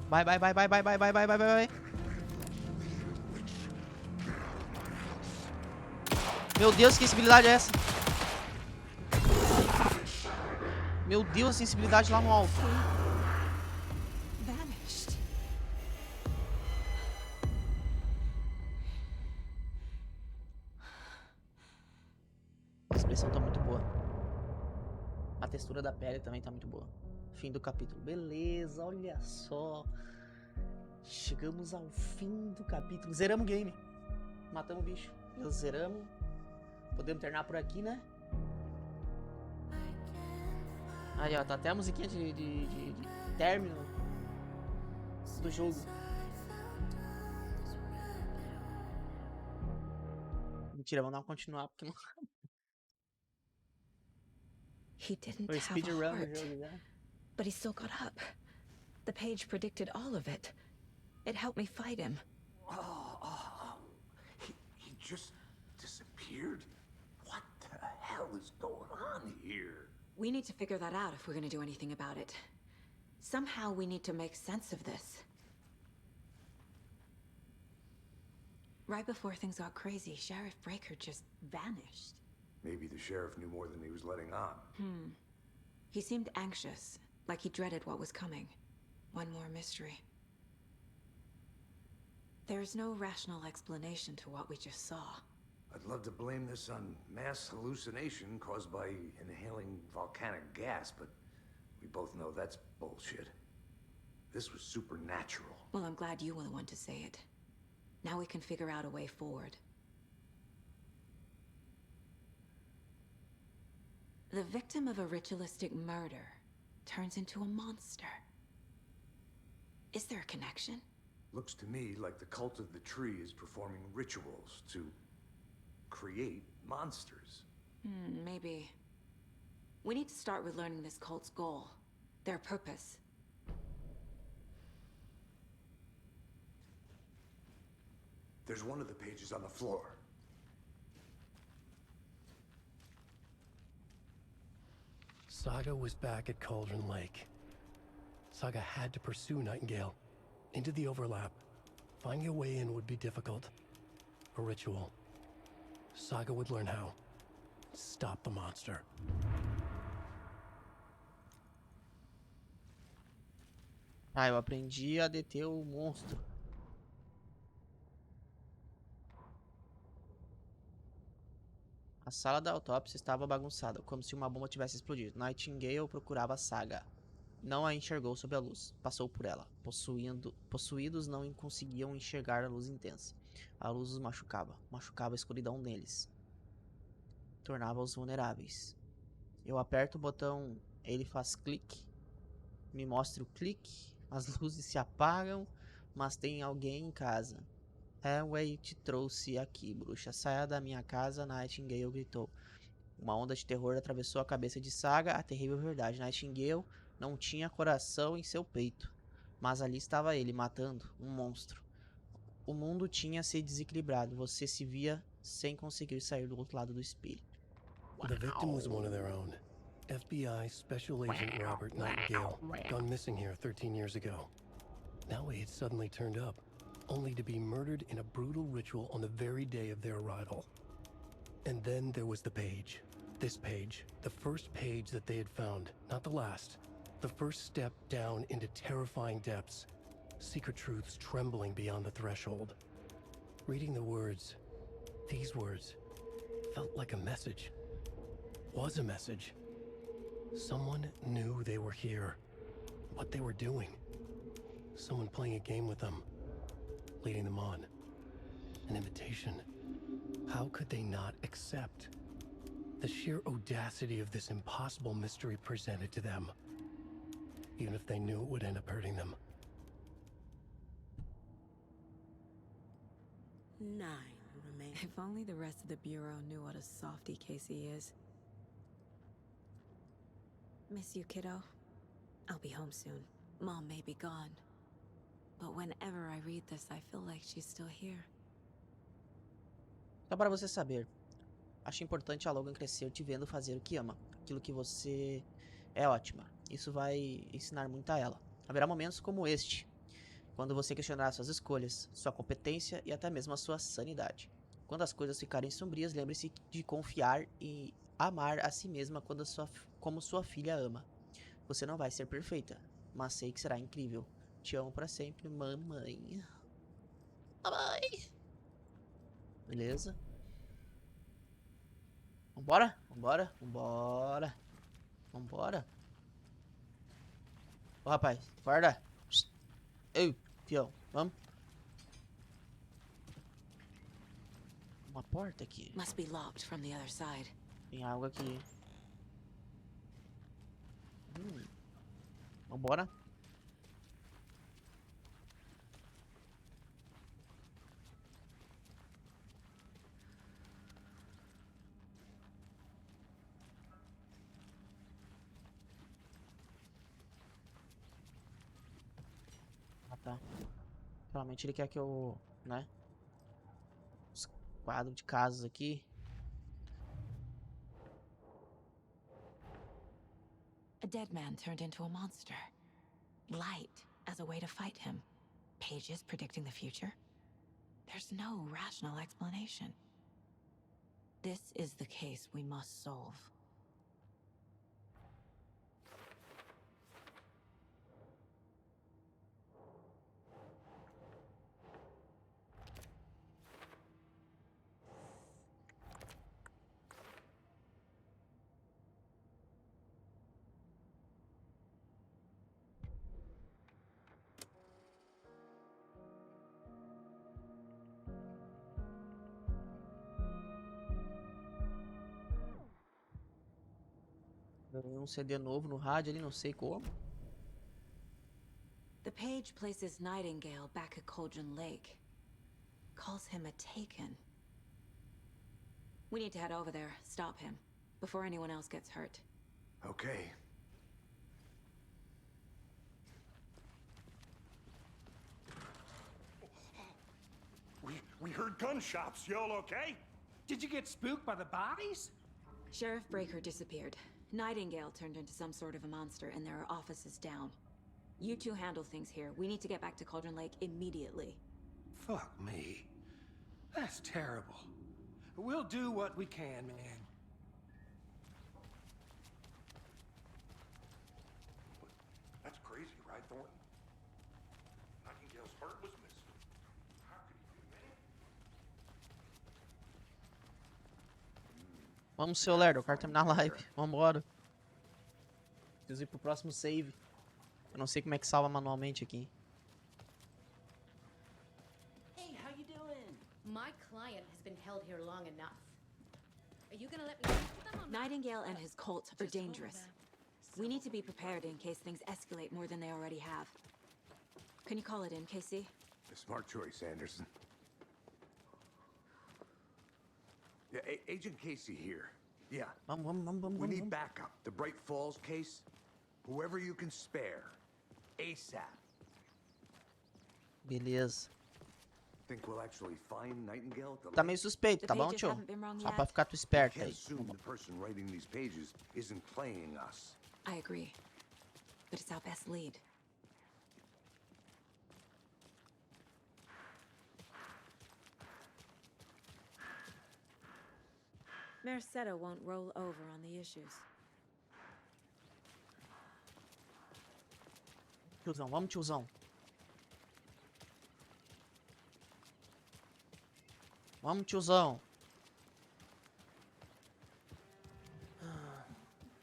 Vai, vai, vai, vai, vai, vai, vai, vai, vai, vai. Meu Deus, que sensibilidade é essa? Meu Deus, a sensibilidade lá no alto. A expressão tá muito boa. A textura da pele também tá muito boa. Fim do capítulo. Beleza, olha só. Chegamos ao fim do capítulo. Zeramos o game. Matamos o bicho. Zeramos. Podemos terminar por aqui, né? Aí, ó, tá até a musiquinha de término do jogo. Mentira, vamos dar uma continuar porque não. He didn't Foi have a speedrun do heart, jogo, né? but he still got up. The page predicted all of it. It helped me fight him. He just disappeared? What the hell is going on here? We need to figure that out if we're gonna do anything about it. Somehow we need to make sense of this. Right before things got crazy, Sheriff Breaker just vanished. Maybe the sheriff knew more than he was letting on. He seemed anxious, like he dreaded what was coming. One more mystery. There's no rational explanation to what we just saw. I'd love to blame this on mass hallucination caused by inhaling volcanic gas, but we both know that's bullshit. This was supernatural. Well, I'm glad you were the one to say it. Now we can figure out a way forward. The victim of a ritualistic murder turns into a monster. Is there a connection? Looks to me like the cult of the tree is performing rituals to create monsters. Maybe. We need to start with learning this cult's goal, their purpose. There's one of the pages on the floor. Saga was back at Cauldron Lake. Saga had to pursue Nightingale into the overlap. Finding a way in would be difficult. A ritual. Saga would learn how. Stop the monster. Ah, eu aprendi a deter o monstro. A sala da autópsia estava bagunçada, como se uma bomba tivesse explodido. Nightingale procurava Saga. Não a enxergou sob a luz. Passou por ela. Possuídos não conseguiam enxergar a luz intensa. A luz os machucava. Machucava a escuridão neles. Tornava-os vulneráveis. Eu aperto o botão, ele faz clique. Me mostra o clique. As luzes se apagam, mas tem alguém em casa. Elway te trouxe aqui, bruxa. Saia da minha casa, Nightingale gritou. Uma onda de terror atravessou a cabeça de Saga, a terrível verdade. Nightingale não tinha coração em seu peito. Mas ali estava ele, matando um monstro. O mundo tinha se desequilibrado. Você se via sem conseguir sair do outro lado do espelho. The victim was one of their own. FBI Special Agent Robert Nightingale, gone missing here 13 years ago. Now he had suddenly turned up, only to be murdered in a brutal ritual on the very day of their arrival. And then there was the page, This page, the first page that they had found, not the last. The first step down into terrifying depths. Secret truths trembling beyond the threshold. Reading the words, these words, felt like a message. Was a message. Someone knew they were here. What they were doing. Someone playing a game with them. Leading them on. An invitation. How could they not accept? The sheer audacity of this impossible mystery presented to them. Even if they knew it would end up hurting them. 9 remain. If only the rest of the Bureau knew what a softy Casey is. Miss you, kiddo. I'll be home soon. Mom may be gone. But whenever I read this, I feel like she's still here. Só para você saber, acho importante a Logan crescer te vendo fazer o que ama, aquilo que você é ótima. Isso vai ensinar muito a ela. Haverá momentos como este, quando você questionará suas escolhas, sua competência e até mesmo a sua sanidade. Quando as coisas ficarem sombrias, lembre-se de confiar e amar a si mesma como sua filha ama. Você não vai ser perfeita, mas sei que será incrível. Te amo pra sempre, mamãe. Mamãe! Beleza. Vambora? Vambora? Vambora. Vambora. Ô, rapaz, guarda. Ei, fião, vamos. Uma porta aqui. Must be locked from the other side. Tem algo aqui. Vambora. Ah, tá. Provavelmente ele quer que eu, né? Os quadros de casas aqui. A dead man turned into a monster. Light as a way to fight him. Pages predicting the future? There's no rational explanation. This is the case we must solve. Um CD novo no rádio ali, não sei como. The page places Nightingale back at Cauldron Lake. Calls him a Taken. We need to head over there, stop him, before anyone else gets hurt. Okay. We heard gunshots. Y'all okay? Did you get spooked by the bodies? Sheriff Breaker disappeared. Nightingale turned into some sort of a monster, and there are offices down. You two handle things here. We need to get back to Cauldron Lake immediately. Fuck me. That's terrible. We'll do what we can, man. That's crazy, right, Thornton? Nightingale's heart was missing. How could he do that? Vamos, seu Lerdo, eu quero terminar a live. Vambora. Preciso ir pro próximo save. Eu não sei como é que salva manualmente aqui. Hey, how you doing? My client has been held here long enough. Are you gonna let me speak to them or not? Nightingale and his cult are dangerous. We need to be prepared in case things escalate more than they already have. Can you call it in, Casey? A smart choice, Anderson. Yeah, Agent Casey here. Yeah. We need backup. The Bright Falls case. Whoever you can spare. ASAP. Beleza. Think we'll actually find Nightingale at the Tá meio suspeito, tá bom, tio? Só pra ficar tu esperto aí. Assume the person writing these pages isn't playing us. I agree. But it's our best lead. Merceda won't roll over on the issues. Tiozão, vamos, tiozão. Vamos, tiozão.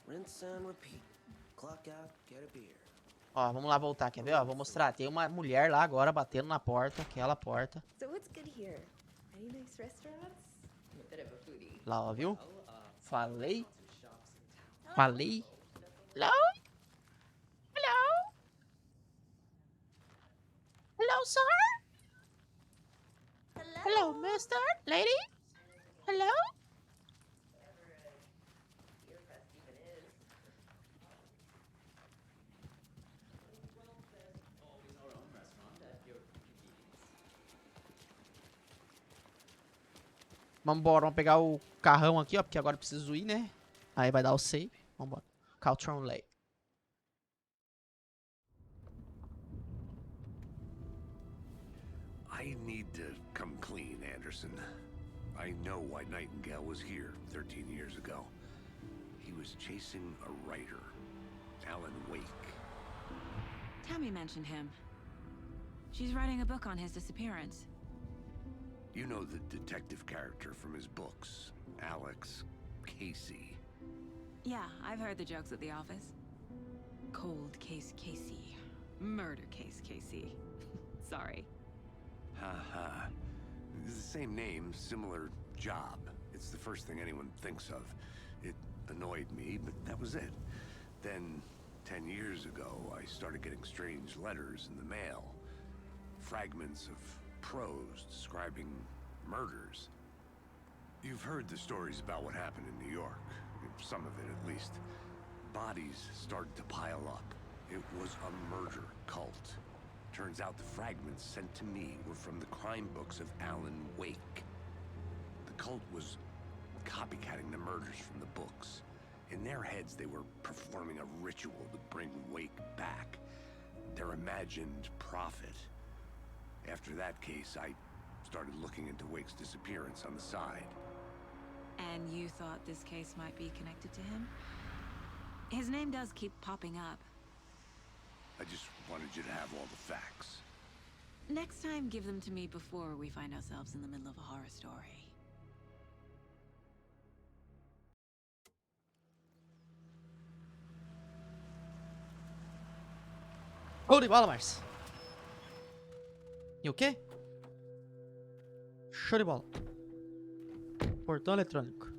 Rinse and repeat. Clock out, get a beer. Ó, vamos lá voltar, quer ver? Ó, vou mostrar. Tem uma mulher lá agora batendo na porta, aquela porta. So what's good here? Any nice restaurants? I'm a bit of a foodie. Lá, ó, viu? Falei. Falei. Hello? Hello? Hello, sir? Hello, mister? Lady? Hello? Vambora, vamos pegar o carrão aqui, ó, porque agora eu preciso ir, né? Aí vai dar o save. Vambora. Caltron Lake. I need to come clean, Anderson. I know why Nightingale was here 13 years ago. He was chasing a writer, Alan Wake. Tammy mentioned him. She's writing a book on his disappearance. You know the detective character from his books, Alex Casey. Yeah, I've heard the jokes at the office. Cold case Casey. Murder case Casey. Sorry. Haha. It's the same name, similar job. It's the first thing anyone thinks of. It annoyed me, but that was it. Then, 10 years ago, I started getting strange letters in the mail. Fragments of prose describing murders. You've heard the stories about what happened in New York. Some of it, at least. Bodies started to pile up. It was a murder cult. Turns out the fragments sent to me were from the crime books of Alan Wake. The cult was copycatting the murders from the books. In their heads, they were performing a ritual to bring Wake back. Their imagined prophet. After that case, I started looking into Wake's disappearance on the side. And you thought this case might be connected to him? His name does keep popping up. I just wanted you to have all the facts. Next time, give them to me before we find ourselves in the middle of a horror story. Show de bola, Mars. E o quê? Show de bola. Portão eletrônico.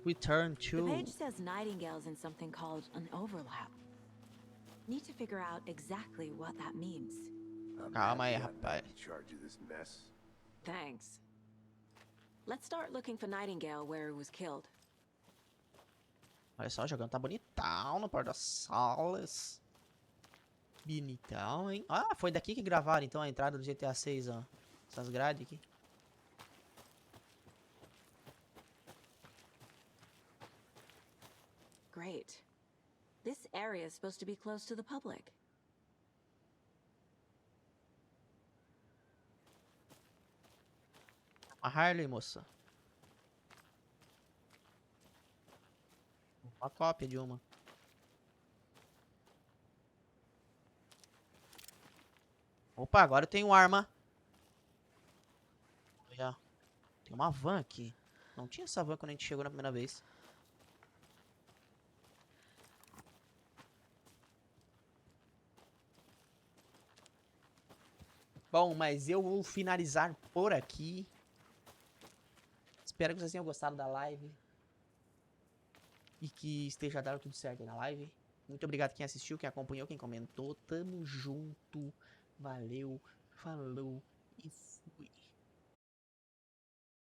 Return The to... page says Nightingale's in something called an overlap. Need to figure out exactly what that means. Calma aí, rapaz. In charge of this mess. Thanks. Let's start looking for Nightingale where he was killed. Olha só, o jogando tá bonitão no porta-salas. Bonitão, hein? Ah, foi daqui que gravaram então a entrada do GTA 6, ó. Essas grades aqui. Great. This area is supposed to be close to the public. A Harley, moça. Uma cópia de uma. Opa, agora eu tenho arma. Olha, tem uma van aqui. Não tinha essa van quando a gente chegou na primeira vez. Bom, mas eu vou finalizar por aqui. Espero que vocês tenham gostado da live. E que esteja dando tudo certo aí na live. Muito obrigado quem assistiu, quem acompanhou, quem comentou. Tamo junto. Valeu, falou e fui.